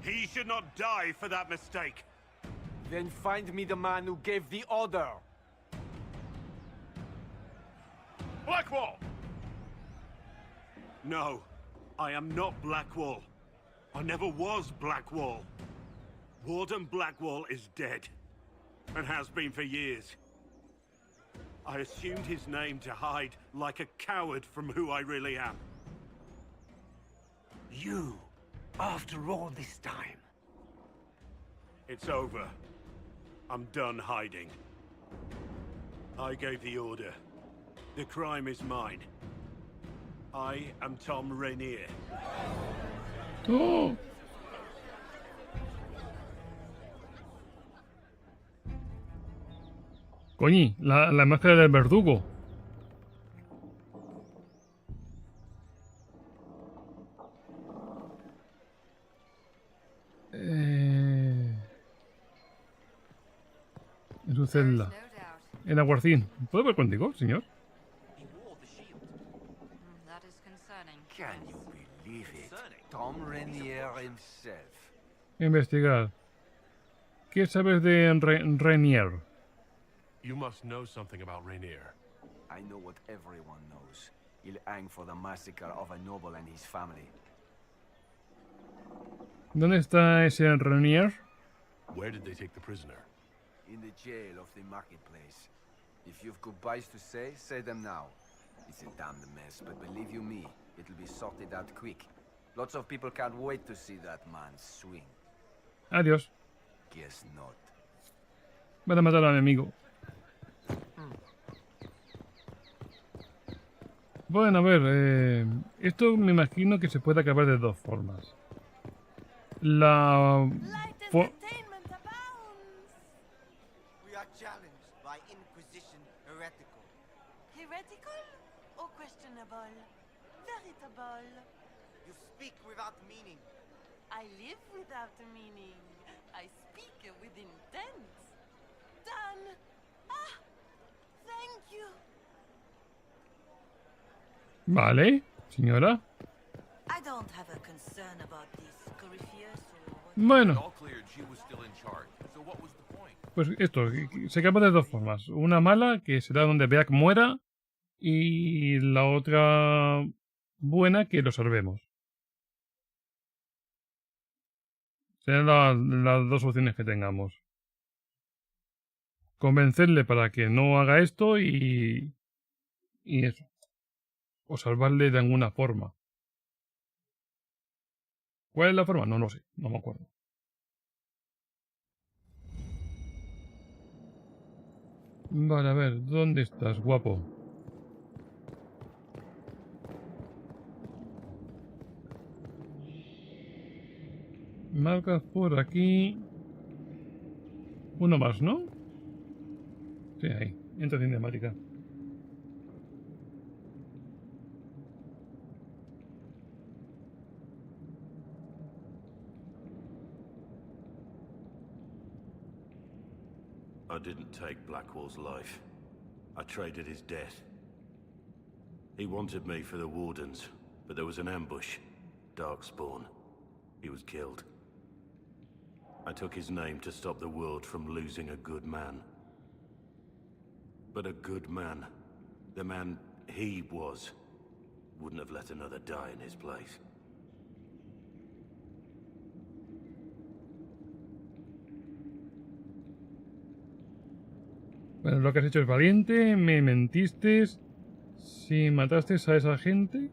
He should not die for that mistake. Then find me the man who gave the order. Blackwall! No, I am not Blackwall. I never was Blackwall. Warden Blackwall is dead, and has been for years. I assumed his name to hide like a coward from who I really am. You, after all this time. It's over. I'm done hiding. I gave the order. The crime is mine. I am Tom Rainier. ¡Oh! Coñi, la máscara del verdugo. En su celda. El aguarcín. ¿Puedo ver contigo, señor? Can you believe it? Tom Rainier himself. Investigar. ¿Qué sabes de Rainier? You must know something about Rainier. I know what everyone knows. He'll hang for the massacre of a noble and his family. ¿Dónde está ese Rainier? Where did they take the prisoner? In the jail of the marketplace. If you've goodbyes to say them now. It's a damned mess, but believe you me, it'll be sorted out quick. Lots of people can't wait to see that man swing. Adiós. Guess not. Van a matar a mi amigo. Bueno, a ver, esto me imagino que se puede acabar de dos formas. La... We are challenged by Inquisition heretical. Heretical or questionable? Veritable. You speak without meaning. I live without meaning. I speak with intent. Done. Ah, thank you. Vale, señora. I don't have a concern about this, Corypheus, or what. Bueno. Pues esto, se acaba de dos formas. Una mala, que será donde Beck muera, y la otra buena, que lo salvemos. Serán las dos opciones que tengamos. Convencerle para que no haga esto y eso. O salvarle de alguna forma. ¿Cuál es la forma? No lo sé, no me acuerdo. Vale, a ver, ¿dónde estás, guapo? Marcas por aquí. Uno más, ¿no? Sí, ahí. Entra cinemática. I didn't take Blackwall's life. I traded his death. He wanted me for the Wardens, but there was an ambush. Darkspawn. He was killed. I took his name to stop the world from losing a good man. But a good man, the man he was, wouldn't have let another die in his place. Bueno, lo que has hecho es valiente, me mentiste, si mataste a esa gente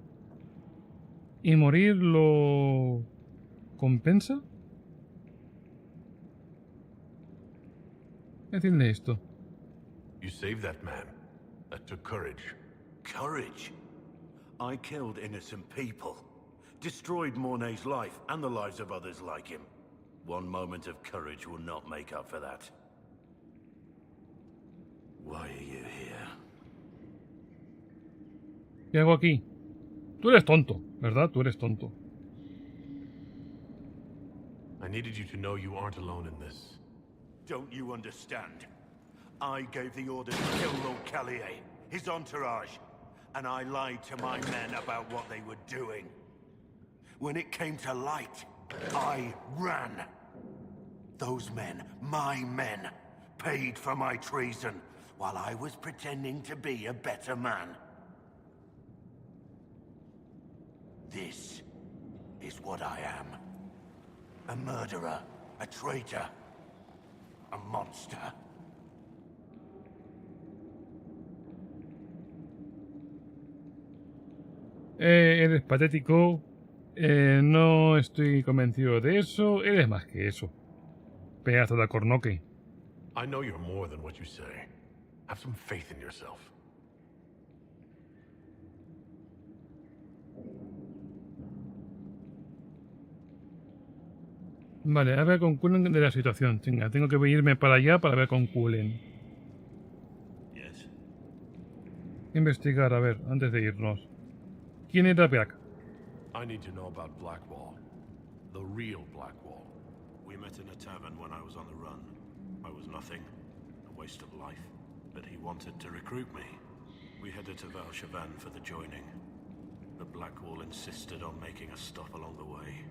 y morir lo compensa. Decirle esto. You saved that man. That took courage. Courage? I killed innocent people. Destroyed Mornay's life and the lives of others like him. One moment of courage will not make up for that. Why are you here? ¿Qué hago aquí? Tú eres tonto, ¿verdad? Tú eres tonto. I needed you to know you aren't alone in this. Don't you understand? I gave the order to kill Lord Callier, his entourage, and I lied to my men about what they were doing. When it came to light, I ran. Those men, my men, paid for my treason, while I was pretending to be a better man. This is what I am. A murderer, a traitor, a monster. Eres patético. No estoy convencido de eso. Eres más que eso. Pedazo de cornoque. I know you're more than what you say. Have some faith in yourself. Vale, a ver con Cullen de la situación. Venga, tengo que irme para allá para ver con Cullen. Yes. Investigar, a ver, antes de irnos. ¿Quién era Beck? I need to know about Blackwall. The real Blackwall. We met in a tavern when I was on the run. I was nothing. A waste of life. But he wanted to recruit me. We headed to Valshavan for the joining. But Blackwall insisted on making a stop along the way.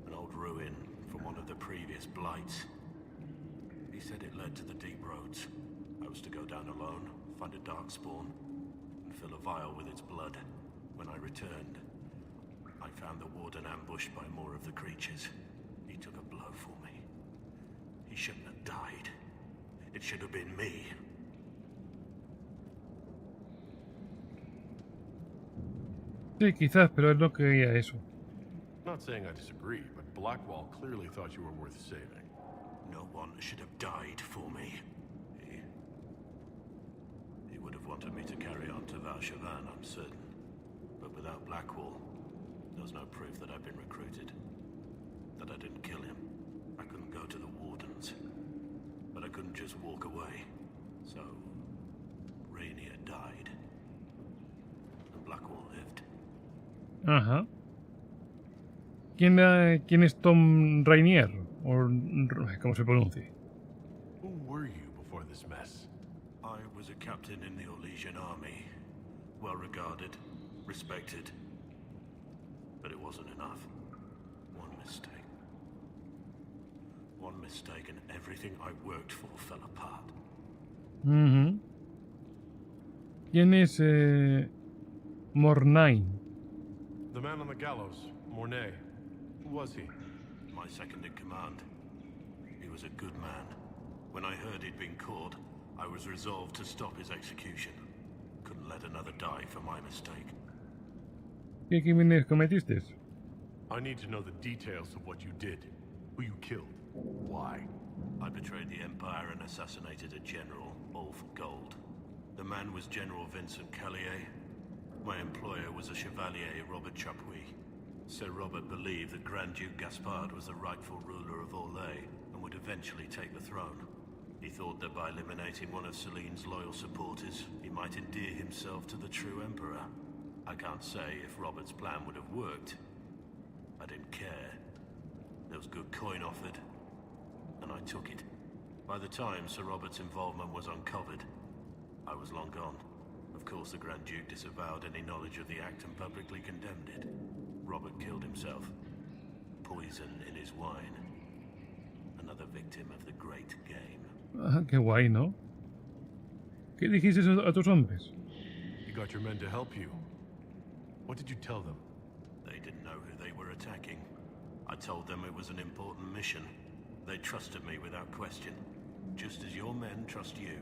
An old ruin from one of the previous blights. He said it led to the deep roads. I was to go down alone, find a darkspawn, and fill a vial with its blood. When I returned, I found the warden ambushed by more of the creatures. He took a blow for me. He shouldn't have died. It should have been me. Sí, quizás, pero él no quería eso. Not saying I disagree, but Blackwall clearly thought you were worth saving. No one should have died for me. He would have wanted me to carry on to Valshavan, I'm certain. But without Blackwall, there's no proof that I've been recruited. That I didn't kill him. I couldn't go to the Wardens. But I couldn't just walk away. So, Rainier died. And Blackwall lived. Ajá. ¿Quién es Tom Rainier? O ¿cómo se pronuncia? Who were you before this mess? I was a captain in the Orlesian army. Well regarded, respected. But it wasn't enough. One mistake. One mistake and everything I worked for fell apart. ¿Quién es Mornain? The man on the gallows, Mornay. Who was he? my second-in-command. He was a good man. When I heard he'd been caught, I was resolved to stop his execution. Couldn't let another die for my mistake. ¿Qué crímenes cometiste? I need to know the details of what you did. Who you killed. Why? I betrayed the Empire and assassinated a general, all for gold. The man was General Vincent Callier. My employer was a Chevalier, Robert Chapuis. Sir Robert believed that Grand Duke Gaspard was the rightful ruler of Orlais and would eventually take the throne. He thought that by eliminating one of Celine's loyal supporters, he might endear himself to the true Emperor. I can't say if Robert's plan would have worked. I didn't care. There was good coin offered, and I took it. By the time Sir Robert's involvement was uncovered, I was long gone. Of course, the Grand Duke disavowed any knowledge of the act and publicly condemned it. Robert killed himself. Poison in his wine. Another victim of the great game. Ah, qué guay, ¿no? ¿Qué dijiste a tus hombres? You got your men to help you. What did you tell them? They didn't know who they were attacking. I told them it was an important mission. They trusted me without question. Just as your men trust you.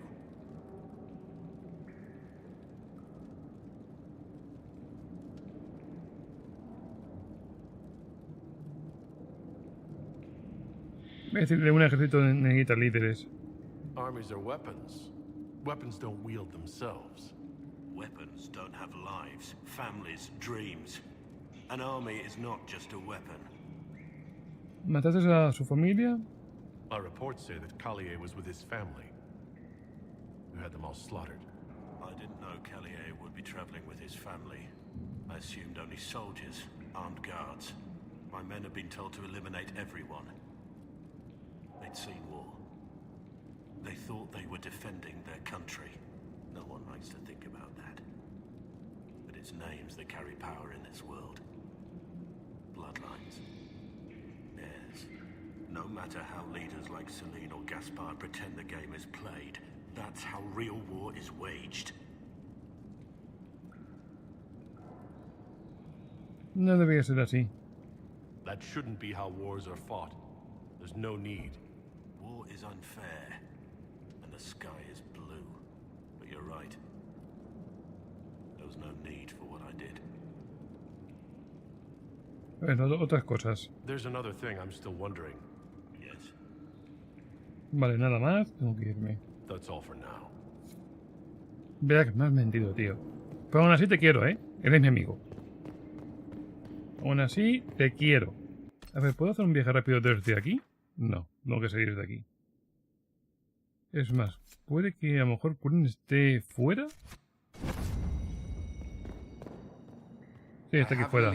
Es decir, un ejército necesita líderes. Armies are weapons. Weapons don't wield themselves. Weapons don't have lives, families, dreams. An army is not just a weapon. ¿Mataste a su familia? Our reports say that Callier was with his family. You had them all slaughtered. I didn't know Callier would be traveling with his family. I assumed only soldiers, armed guards. My men had been told to eliminate everyone. They'd seen war. They thought they were defending their country. No one likes to think about that. But it's names that carry power in this world. Bloodlines. Heirs. No matter how leaders like Celine or Gaspard pretend the game is played, that's how real war is waged. No debería ser así. That shouldn't be how wars are fought. There's no need. War is unfair, and the sky is blue. But you're right. There was no need for what I did. Bueno, otras cosas. There's another thing I'm still wondering. Yes. Vale, nada más. Tengo que irme. That's all for now. Vea que me has mentido, tío. Pero aún así te quiero, ¿eh? Eres mi amigo. Aún así te quiero. A ver, ¿puedo hacer un viaje rápido desde aquí? No, tengo que salir de aquí. Es más, puede que a lo mejor Cullen esté fuera. Sí, está aquí fuera.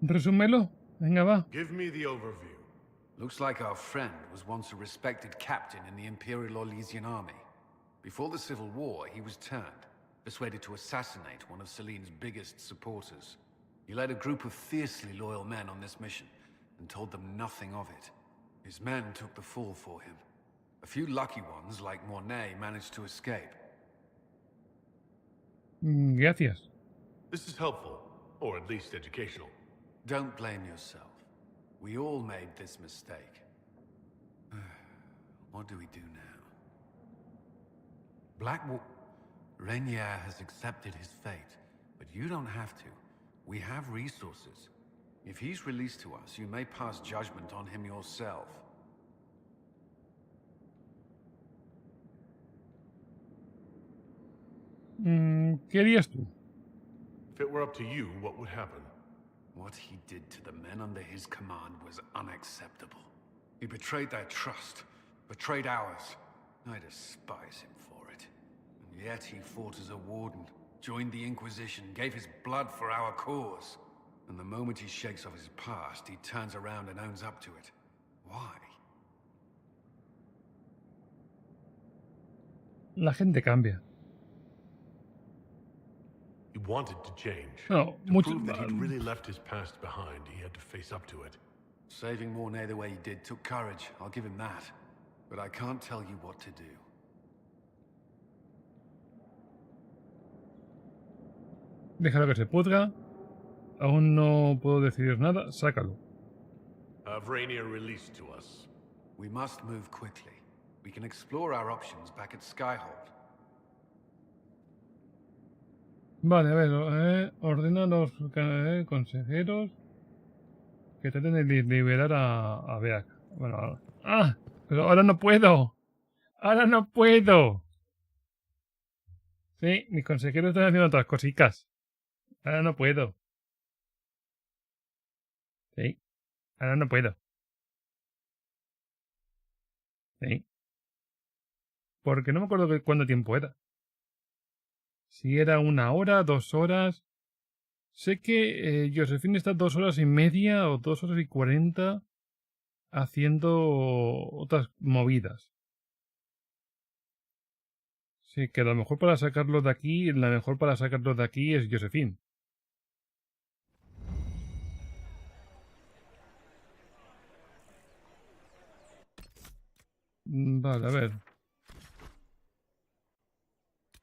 Resúmelo. Venga, va. Give me the overview. Looks like our friend was once a respected captain in the Imperial Orlesian army. Before the Civil War, he was turned, persuaded to assassinate one of Celine's biggest supporters. He led a group of fiercely loyal men on this mission, and told them nothing of it. His men took the fall for him. A few lucky ones, like Mornay, managed to escape. Gracias. This is helpful, or at least educational. Don't blame yourself. We all made this mistake. What do we do now? Rainier has accepted his fate, but you don't have to. We have resources. If he's released to us, you may pass judgment on him yourself. ¿Qué harías tú? If it were up to you, what would happen? What he did to the men under his command was unacceptable. He betrayed their trust, betrayed ours. I despise him for it. And yet he fought as a warden, joined the Inquisition, gave his blood for our cause. And the moment he shakes off his past, he turns around and owns up to it. Why? La gente cambia. He wanted to change. No, to prove that he'd really left his past behind, he had to face up to it. Saving Mornay the way he did took courage, I'll give him that. But I can't tell you what to do. Déjalo que se pudra. Aún no puedo decidir nada. Sácalo. Have Rainier released to us. We must move quickly. We can explore our options back at Skyhold. Vale, a ver. Ordena a los consejeros que traten de liberar a Beak. Bueno, ahora. ¡Ah! Pero ahora no puedo. ¡Ahora no puedo! Sí, mis consejeros están haciendo otras cositas. Ahora no puedo. Sí. Ahora no puedo. Sí. Porque no me acuerdo cuánto tiempo era. Si era 1 hora, 2 horas. Sé que Josephine está 2 horas y media o 2 horas y 40 haciendo otras movidas. Sí, que lo mejor para sacarlo de aquí, la mejor para sacarlo de aquí es Josephine. Vale, a ver.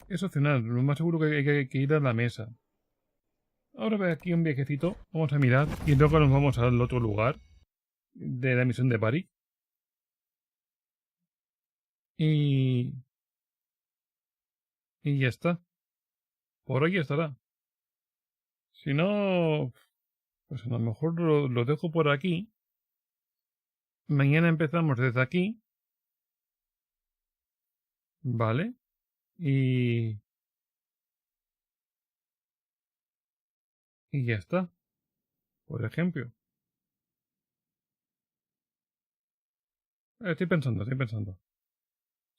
Es opcional, lo más seguro que hay que ir a la mesa. Ahora ve aquí un viajecito, vamos a mirar y luego nos vamos al otro lugar de la misión de París. Y ya está. Por hoy estará. Si no, pues a lo mejor lo dejo por aquí. Mañana empezamos desde aquí. Vale. Y ya está. Por ejemplo. Estoy pensando.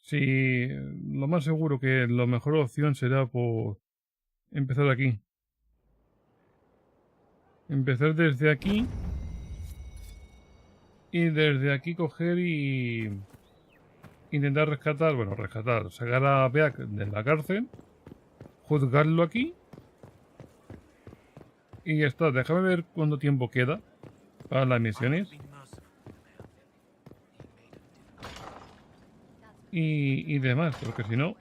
Sí, lo más seguro que la mejor opción será por empezar aquí. Empezar desde aquí. Y desde aquí coger y intentar rescatar, sacar a Beak de la cárcel, juzgarlo aquí y ya está. Déjame ver cuánto tiempo queda para las misiones. Y demás, porque si no...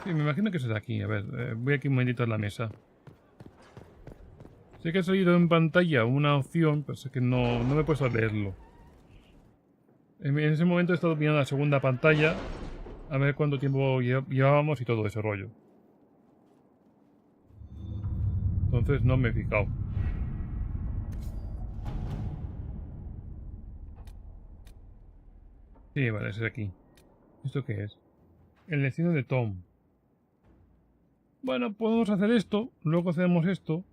Sí, me imagino que será aquí. A ver, voy aquí un momentito a la mesa. Sé que ha salido en pantalla una opción, pero sé que no me he puesto a leerlo. En ese momento he estado mirando la segunda pantalla a ver cuánto tiempo llevábamos y todo ese rollo. Entonces no me he fijado. Sí, vale, ese es aquí. ¿Esto qué es? El destino de Tom. Bueno, podemos hacer esto, luego hacemos esto.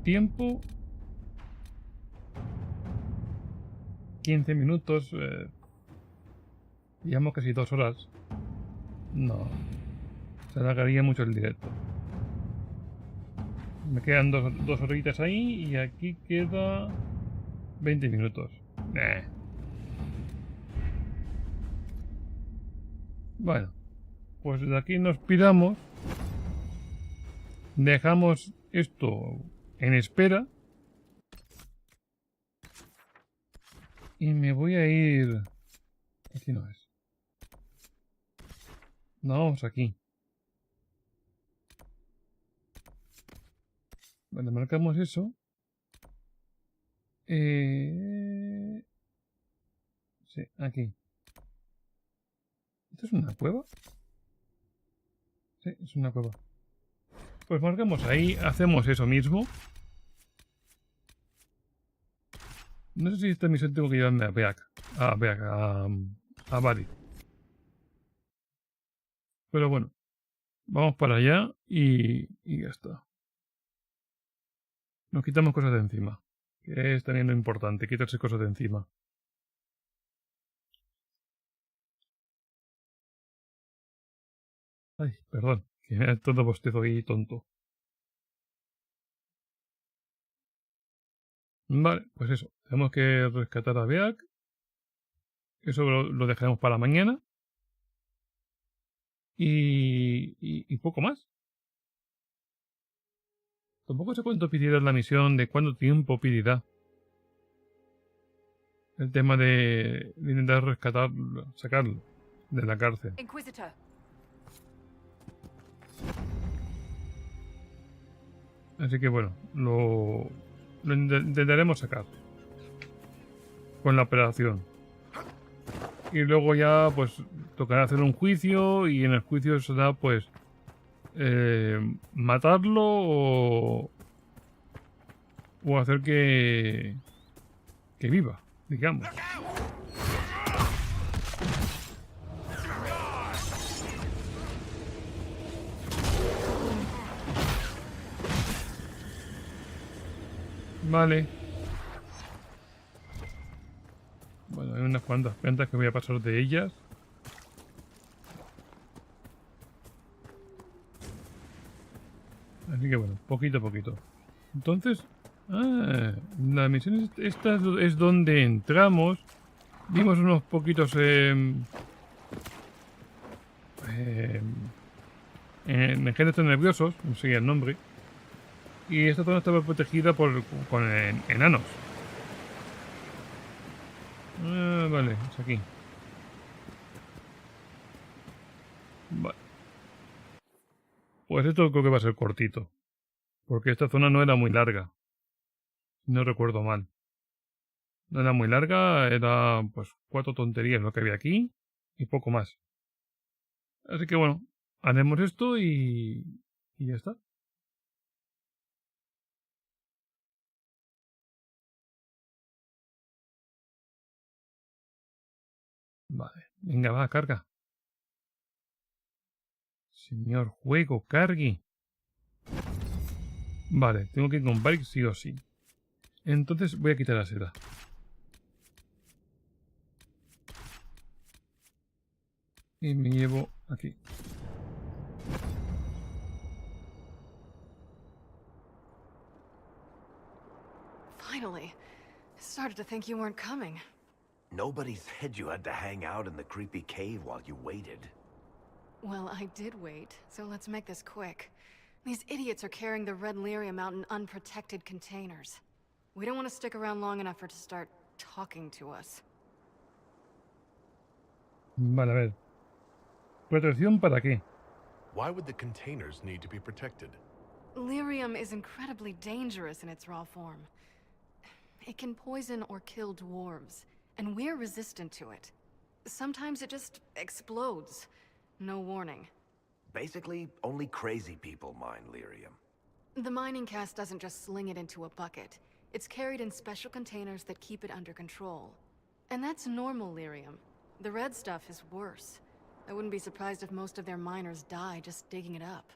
Tiempo 15 minutos. Llevamos casi 2 horas. No. Se alargaría mucho el directo. Me quedan dos horitas ahí y aquí queda 20 minutos. Bueno, pues de aquí nos piramos. Dejamos esto en espera. Y me voy a ir... Aquí no es. No, vamos aquí. Vale, marcamos eso. Sí, aquí. ¿Esto es una cueva? Sí, es una cueva. Pues marcamos ahí, hacemos eso mismo. No sé si esta misión tengo que llevarme a Beak. A Bari. Pero bueno. Vamos para allá y ya está. Nos quitamos cosas de encima. Que es también lo importante, quitarse cosas de encima. Ay, perdón. Que me da todo bostezo ahí tonto. Vale, pues eso. Tenemos que rescatar a Beak. Eso lo dejaremos para mañana. Y poco más. Tampoco sé cuánto pedirá la misión, de cuánto tiempo pedirá. el tema de intentar rescatarlo, sacarlo de la cárcel. Inquisitor. Así que bueno, lo intentaremos sacar con la operación. Y luego ya pues tocará hacer un juicio y en el juicio será pues matarlo o hacer que viva, digamos. Vale. Bueno, hay unas cuantas plantas que voy a pasar de ellas. Así que bueno, poquito a poquito. Entonces, la misión esta es donde entramos. Vimos unos poquitos ejércitos nerviosos, no sé el nombre. Y esta zona estaba protegida con enanos. Vale, es aquí. Vale. Pues esto creo que va a ser cortito. Porque esta zona no era muy larga. No recuerdo mal. No era muy larga, era pues 4 tonterías lo que había aquí y poco más. Así que bueno, haremos esto y ya está. Vale, venga, va, carga. Señor juego, cargue. Vale, tengo que ir con bike sí o sí. Entonces voy a quitar la seda. Y me llevo aquí. Finally. I started to think you weren't coming. Nobody said you had to hang out in the creepy cave while you waited. Well, I did wait, so let's make this quick. These idiots are carrying the red lyrium out in unprotected containers. We don't want to stick around long enough for it to start talking to us. Vale, a ver. ¿Protección para qué? Why would the containers need to be protected? Lyrium is incredibly dangerous in its raw form. It can poison or kill dwarves, and we're resistant to it. Sometimes it just explodes. No warning. Basically, only crazy people mine lyrium. The mining cast doesn't just sling it into a bucket. It's carried in special containers that keep it under control. And that's normal lyrium. The red stuff is worse. I wouldn't be surprised if most of their miners die just digging it up.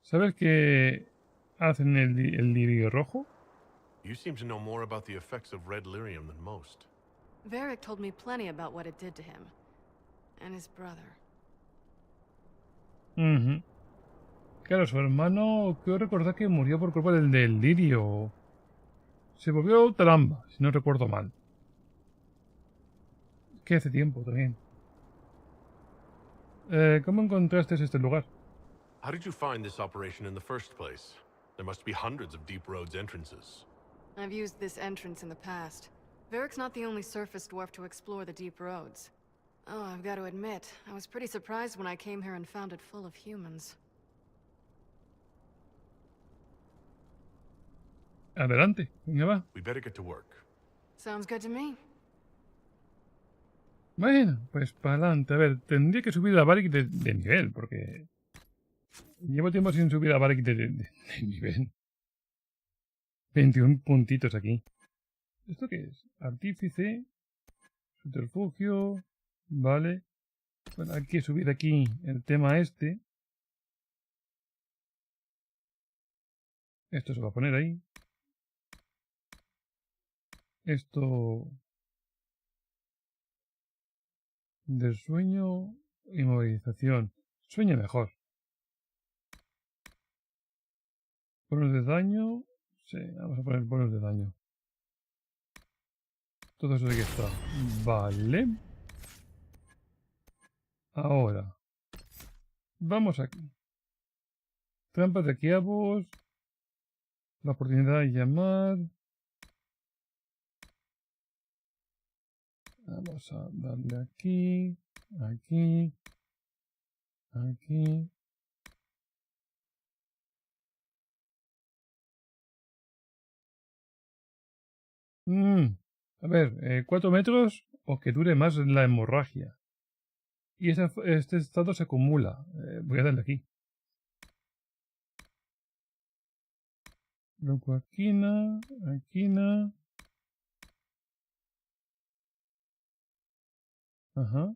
¿Sabes qué hacen el lirio rojo? You seem to know more about the effects of red lyrium than most. Varric told me plenty about what it did to him. And his brother. Claro, su hermano, creo recordar que murió por culpa del lirio. Se volvió tramba, si no recuerdo mal. Que hace tiempo también. ¿Cómo encontraste este lugar? How did you find this operation in the first place? There must be hundreds of deep roads entrances. I've used this entrance in the past. Varric's not the only surface dwarf to explore the deep roads. Oh, I've got to admit, I was pretty surprised when I came here and found it full of humans. Adelante, venga va. We better get to work. Sounds good to me. Bueno, pues para adelante. A ver, tendría que subir a Varric de nivel, porque llevo tiempo sin subir a Varric de nivel. 21 puntitos aquí. ¿Esto qué es? Artífice, subterfugio, vale. Bueno, hay que subir aquí el tema este. Esto se va a poner ahí. Esto del sueño y movilización. Sueña mejor. Bonos de daño. Sí, vamos a poner bonos de daño. Todo eso de que está. Vale. Ahora. Vamos aquí. Trampas de quiabos. La oportunidad de llamar. Vamos a darle aquí, aquí, aquí. A ver, 4 metros o que dure más la hemorragia. Y este estado se acumula. Voy a darle aquí. Luego aquí, aquí. Ajá.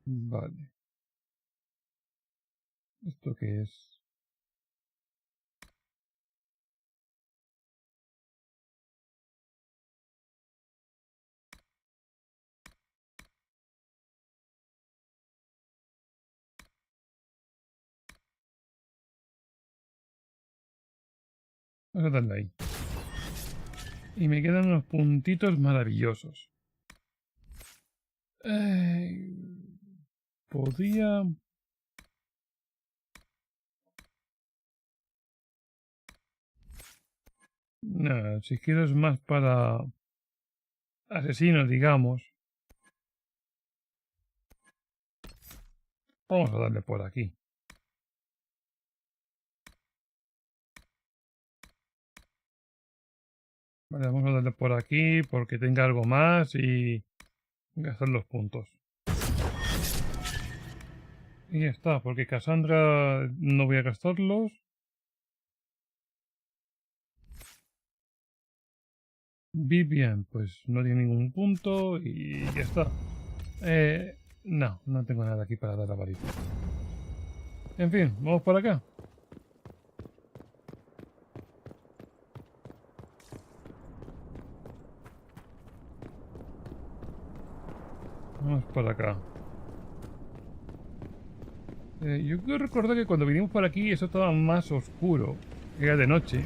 Vale. ¿Esto qué es? Vamos a darle ahí. Y me quedan unos puntitos maravillosos. Podría... No, si quiero es más para asesinos, digamos. Vamos a darle por aquí. Vale, vamos a darle por aquí porque tenga algo más y gastar los puntos. Y ya está, porque Cassandra no voy a gastarlos. Vivian, pues no tiene ningún punto y ya está. No tengo nada aquí para dar la varita. En fin, vamos para acá. Vamos para acá. Yo quiero recordar que cuando vinimos por aquí eso estaba más oscuro. Era de noche.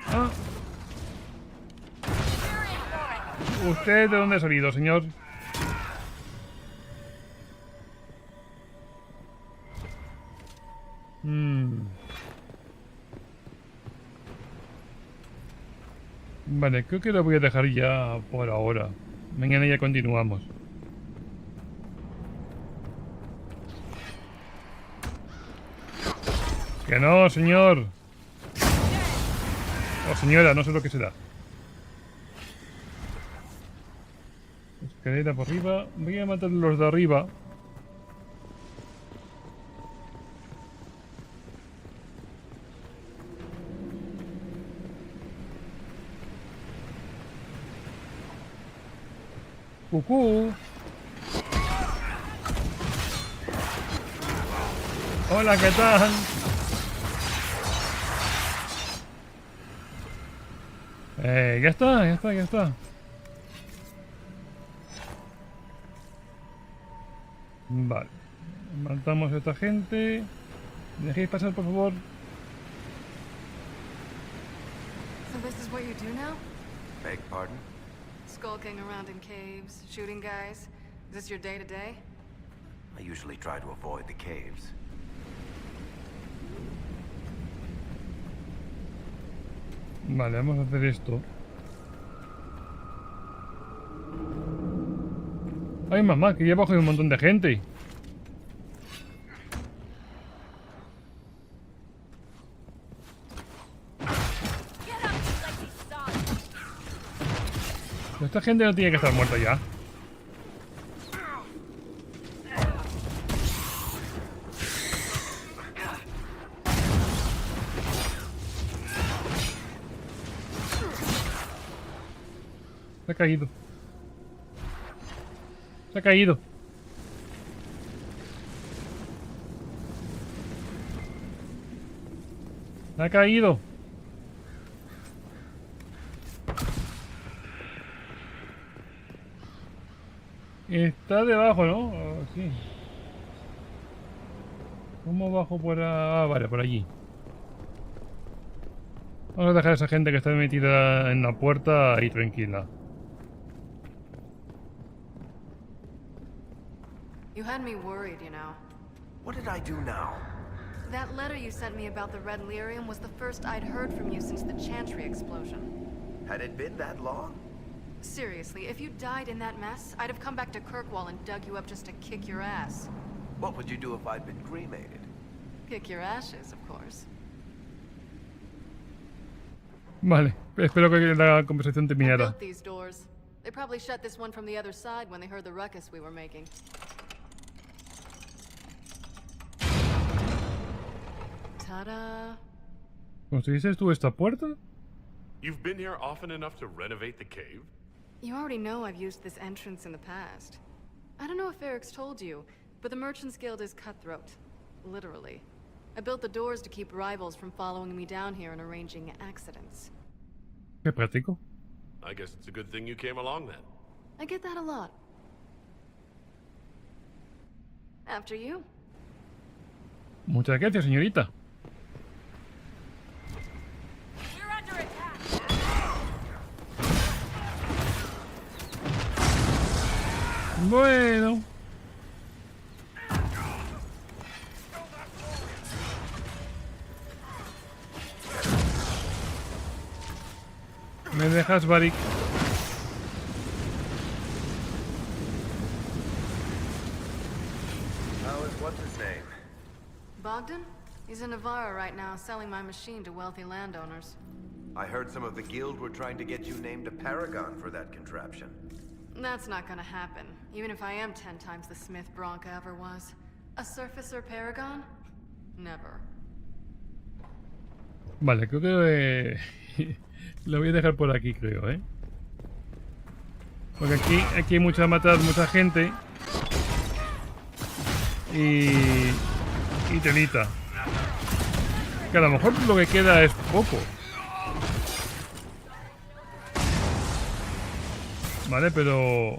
Ah. ¿Usted de dónde ha salido, señor? Vale, creo que lo voy a dejar ya por ahora. Mañana ya continuamos. Que no, señor. O señora, no sé lo que será. Escalera por arriba. Voy a matar los de arriba. ¡Cucú! Hola, ¿qué tal? Ya está. Vale. Matamos a esta gente. ¿Me dejéis pasar, por favor? So this is what you do now? Beg pardon? Skulking around in caves, shooting guys. Is this your day-to-day? I usually try to avoid the caves. Vale, vamos a hacer esto. ¡Ay, mamá! Que ya abajo hay un montón de gente. Esta gente no tiene que estar muerta ya. Se ha caído. Se ha caído. Se ha caído. Está debajo, ¿no? Oh, sí. ¿Cómo bajo por ahí? Ah, vale, por allí. Vamos a dejar a esa gente que está metida en la puerta ahí tranquila. You had me worried, you know. What did I do now? That letter you sent me about the Red Lyrium was the first I'd heard from you since the Chantry explosion. Had it been that long? Seriously, if you died in that mess, I'd have come back to Kirkwall and dug you up just to kick your ass. What would you do if I'd been cremated? Kick your ashes, of course. Vale, espero que la conversación I terminara. built these doors. They probably shut this one from the other side when they heard the ruckus we were making. Ta-da! ¿Construiste tú esta puerta? You've been here often enough to renovate the cave? You already know I've used this entrance in the past. I don't know if Eric's told you, but the Merchants Guild is cutthroat. Literally. I built the doors to keep rivals from following me down here and arranging accidents. Qué práctico. I guess it's a good thing you came along then. I get that a lot. After you. Muchas gracias, señorita. We're under attack. Bueno. ¿Me dejas, Barik? How is what's his name? Bogdan? He's in Navarra right now, selling my machine to wealthy landowners. I heard some of the guild were trying to get you named a paragon for that contraption. That's not gonna happen, even if I am 10 times the Smith Bronca ever was. A surfacer paragon? Never. Vale, creo que lo voy a dejar por aquí, creo, ¿eh? Porque aquí hay mucha gente y telita. Que a lo mejor lo que queda es poco. Vale, pero...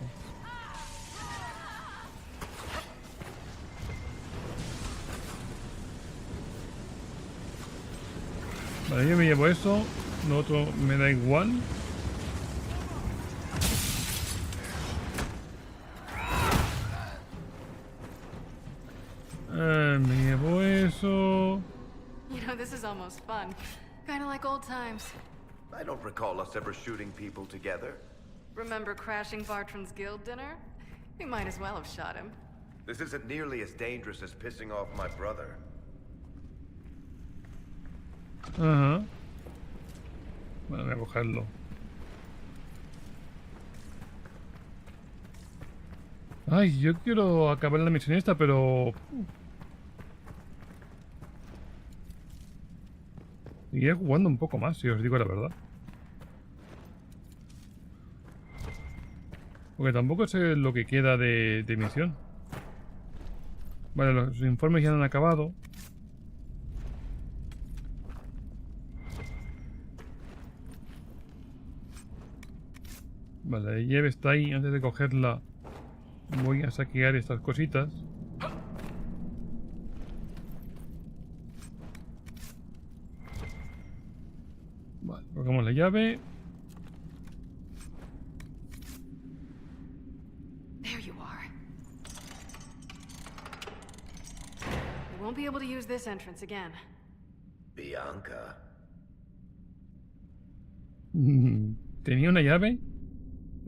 Vale, yo me llevo eso. Lo otro me da igual. Me llevo eso. You know, this is almost fun. Kinda like old times. I don't recall us ever shooting people together. Remember crashing Bartran's guild dinner? We might as well have shot him. This isn't nearly as dangerous as pissing off my brother. Ajá. Bueno, voy a cogerlo. Ay, yo quiero acabar la misión esta, pero... Seguiré jugando un poco más, si os digo la verdad. Porque tampoco sé lo que queda de misión. Vale, los informes ya han acabado. Vale, la llave está ahí. Antes de cogerla voy a saquear estas cositas. Vale, cogemos la llave. There you are. We won't be able to use this entrance again. Bianca. ¿Tenía una llave?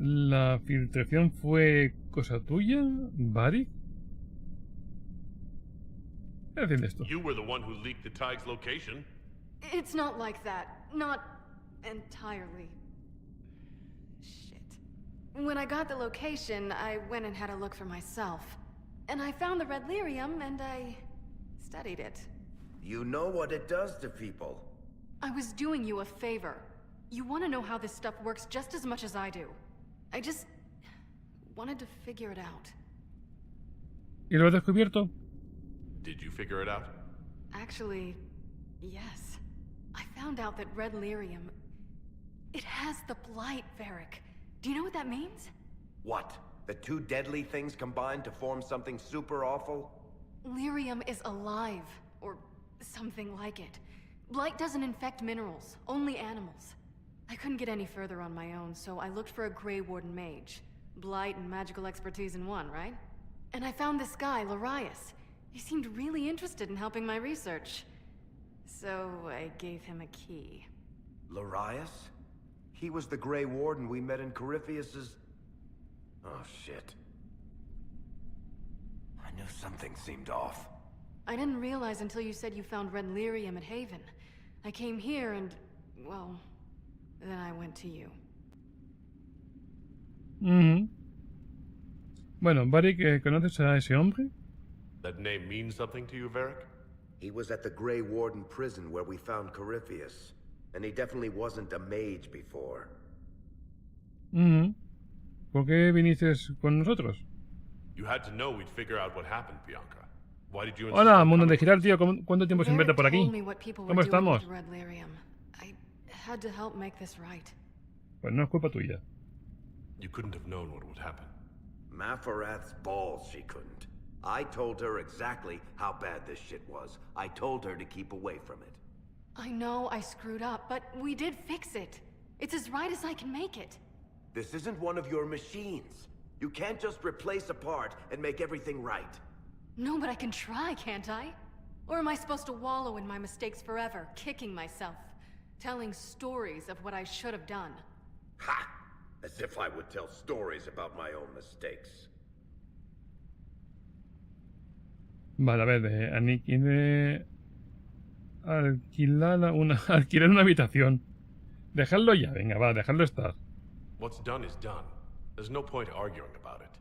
¿La filtración fue cosa tuya, Barik? ¿Qué hacen esto? You were the one who leaked the Tig's location. It's not like that. Not entirely. Shit. When I got the location, I went and had a look for myself. And I found the Red Lyrium, and I studied it. You know what it does to people. I was doing you a favor. You want to know how this stuff works just as much as I do. I just wanted to figure it out. ¿Y lo has descubierto? Did you figure it out? Actually, yes. I found out that Red Lyrium... It has the Blight, Varric. Do you know what that means? What? The two deadly things combined to form something super awful? Lyrium is alive, or something like it. Blight doesn't infect minerals, only animals. I couldn't get any further on my own, so I looked for a Grey Warden mage. Blight and magical expertise in one, right? And I found this guy, Larius. He seemed really interested in helping my research. So I gave him a key. Larius? He was the Grey Warden we met in Corypheus's... Oh, shit. I knew something seemed off. I didn't realize until you said you found red lyrium at Haven. I came here and, well, then I went to you. Bueno, Varric, ¿conoces a ese hombre? That name means something to you, Varric? He was at the Grey Warden prison where we found Corypheus. And he definitely wasn't a mage before. ¿Por qué viniste con nosotros? You had to know we'd figure out what happened, Bianca. Why did you insist Hola, on mundo de coming? girar, tío. ¿Cuánto tiempo sin verte por aquí? Told me what people were ¿Cómo doing estamos? with red lyrium. I had to help make this right. Pues no es culpa tuya. You couldn't have known what would happen. Mafarath's balls, she couldn't. I told her exactly how bad this shit was. I told her to keep away from it. I know I screwed up, but we did fix it. It's as right as I can make it. This isn't one of your machines. You can't just replace a part and make everything right. No, but I can try, can't I? Or am I supposed to wallow in my mistakes forever, kicking myself, telling stories of what I should have done? Ha! As if I would tell stories about my own mistakes. Vale, a ver, alquilar una habitación. Dejadlo ya, venga, va, dejadlo estar. What's done is done. There's no point arguing about it.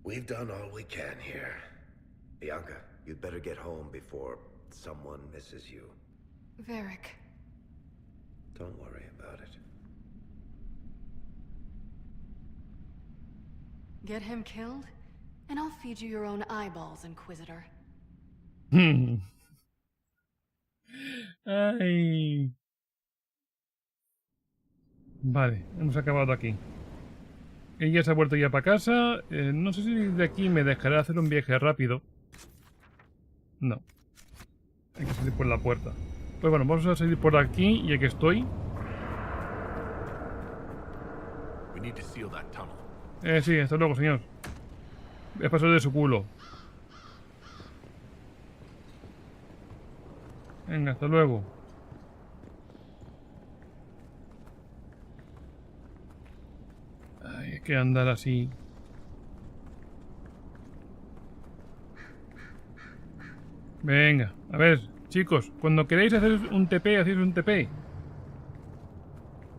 We've done all we can here. Bianca, you'd better get home before someone misses you. Varric. Don't worry about it. Get him killed, and I'll feed you your own eyeballs, Inquisitor. Ay. Vale, hemos acabado aquí. Ella se ha vuelto ya para casa. No sé si de aquí me dejará hacer un viaje rápido. No. Hay que salir por la puerta. Pues bueno, vamos a salir por aquí y aquí estoy. We need to seal that tunnel. Sí, hasta luego, señor. Es paso de su culo. Venga, hasta luego. Ay, hay que andar así. Venga, a ver, chicos, cuando queréis hacer un TP, hacéis un TP.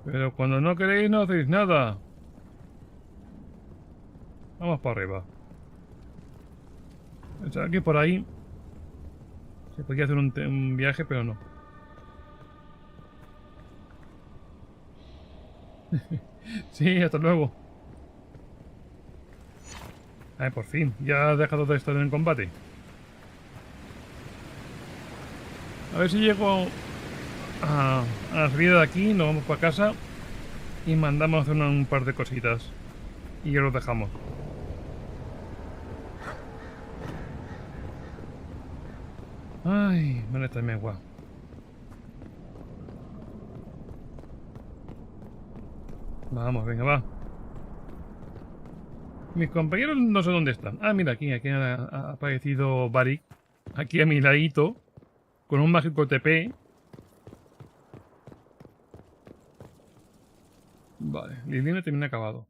Pero cuando no queréis, no hacéis nada. Vamos para arriba. Pensaba que por ahí se podía hacer un viaje, pero no. Sí, hasta luego. Ay, por fin, ya ha dejado de estar en combate. A ver si llego a la salida de aquí, nos vamos para casa y mandamos a hacer un par de cositas. Y ya los dejamos. Ay, ¿dónde está mi agua? Vamos, venga, va. Mis compañeros no sé dónde están. Ah, mira, aquí ha aparecido Varric. Aquí a mi ladito. Con un mágico TP. Vale, Liliana también ha acabado.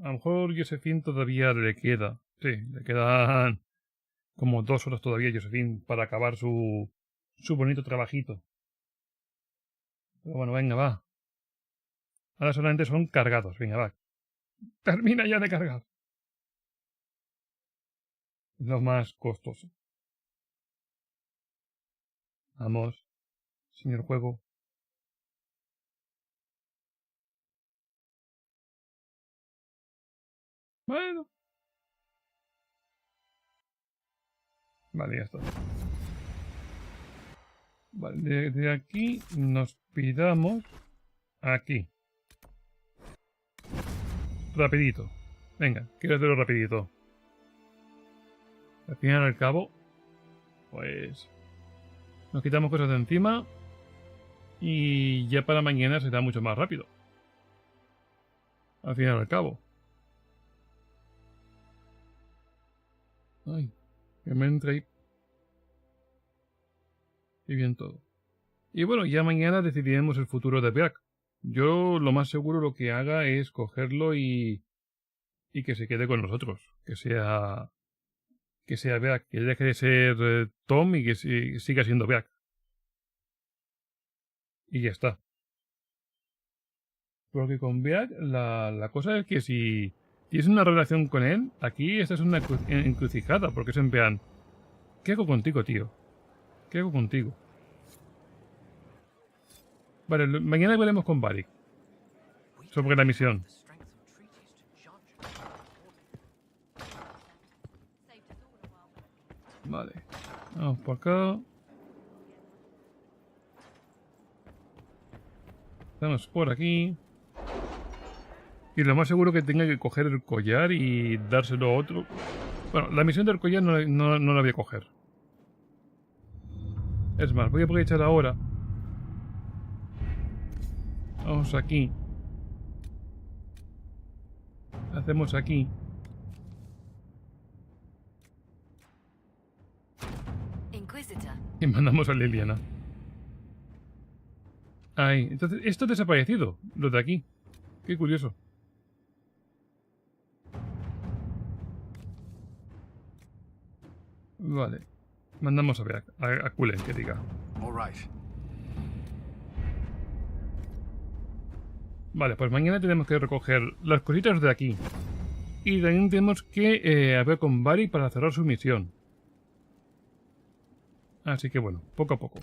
A lo mejor Josephine todavía le queda. Sí, le quedan como 2 horas todavía a Josephine para acabar su bonito trabajito. Pero bueno, venga, va. Ahora solamente son cargados. Venga, va. Termina ya de cargar. Es lo más costoso. Vamos, señor juego. Bueno. Vale, ya está. Vale, de aquí nos pidamos aquí. Rapidito. Venga, quiero hacerlo rapidito. Al final, al cabo, pues nos quitamos cosas de encima y ya para mañana será mucho más rápido. Al final, al cabo. Ay, que me entra ahí. Y bien todo. Y bueno, ya mañana decidiremos el futuro de Beak. Yo lo más seguro lo que haga es cogerlo y que se quede con nosotros. Que sea Beak, que deje de ser Tom y que siga siendo Beak. Y ya está. Porque con Beak la cosa es que si tienes una relación con él, aquí esta es una encrucijada, porque es en plan, ¿qué hago contigo, tío? ¿Qué hago contigo? Vale, mañana veremos con Barik sobre la misión. Vale, vamos por acá. Estamos por aquí. Y lo más seguro que tenga que coger el collar y dárselo a otro. Bueno, la misión del collar no la voy a coger. Es más, voy a aprovechar ahora. Vamos aquí. Hacemos aquí. Y mandamos a Liliana. Ahí, entonces esto ha desaparecido, lo de aquí. Qué curioso. Vale. Mandamos a ver a Cullen que diga. Vale, pues mañana tenemos que recoger las cositas de aquí. Y también tenemos que hablar con Barry para cerrar su misión. Así que bueno, poco a poco.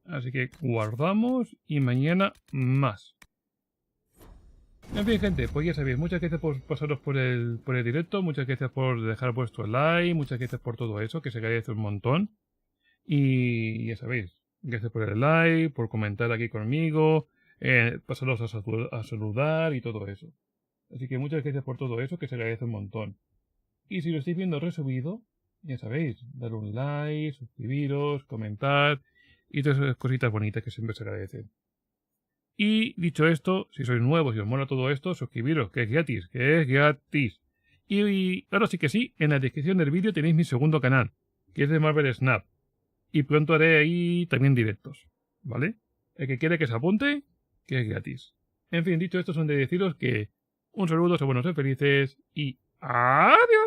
Así que guardamos y mañana más. En fin, gente, pues ya sabéis, muchas gracias por pasaros por el directo, muchas gracias por dejar vuestro like, muchas gracias por todo eso, que se agradece un montón. Y ya sabéis, gracias por el like, por comentar aquí conmigo, pasaros a saludar y todo eso. Así que muchas gracias por todo eso, que se agradece un montón. Y si lo estáis viendo resubido, ya sabéis, dar un like, suscribiros, comentar y todas esas cositas bonitas que siempre se agradecen. Y dicho esto, si sois nuevos y os mola todo esto, suscribiros, que es gratis, Y ahora sí que sí, en la descripción del vídeo tenéis mi segundo canal, que es de Marvel Snap. Y pronto haré ahí también directos, ¿vale? El que quiere que se apunte, que es gratis. En fin, dicho esto, son de deciros que un saludo, sean buenos y felices y ¡adiós!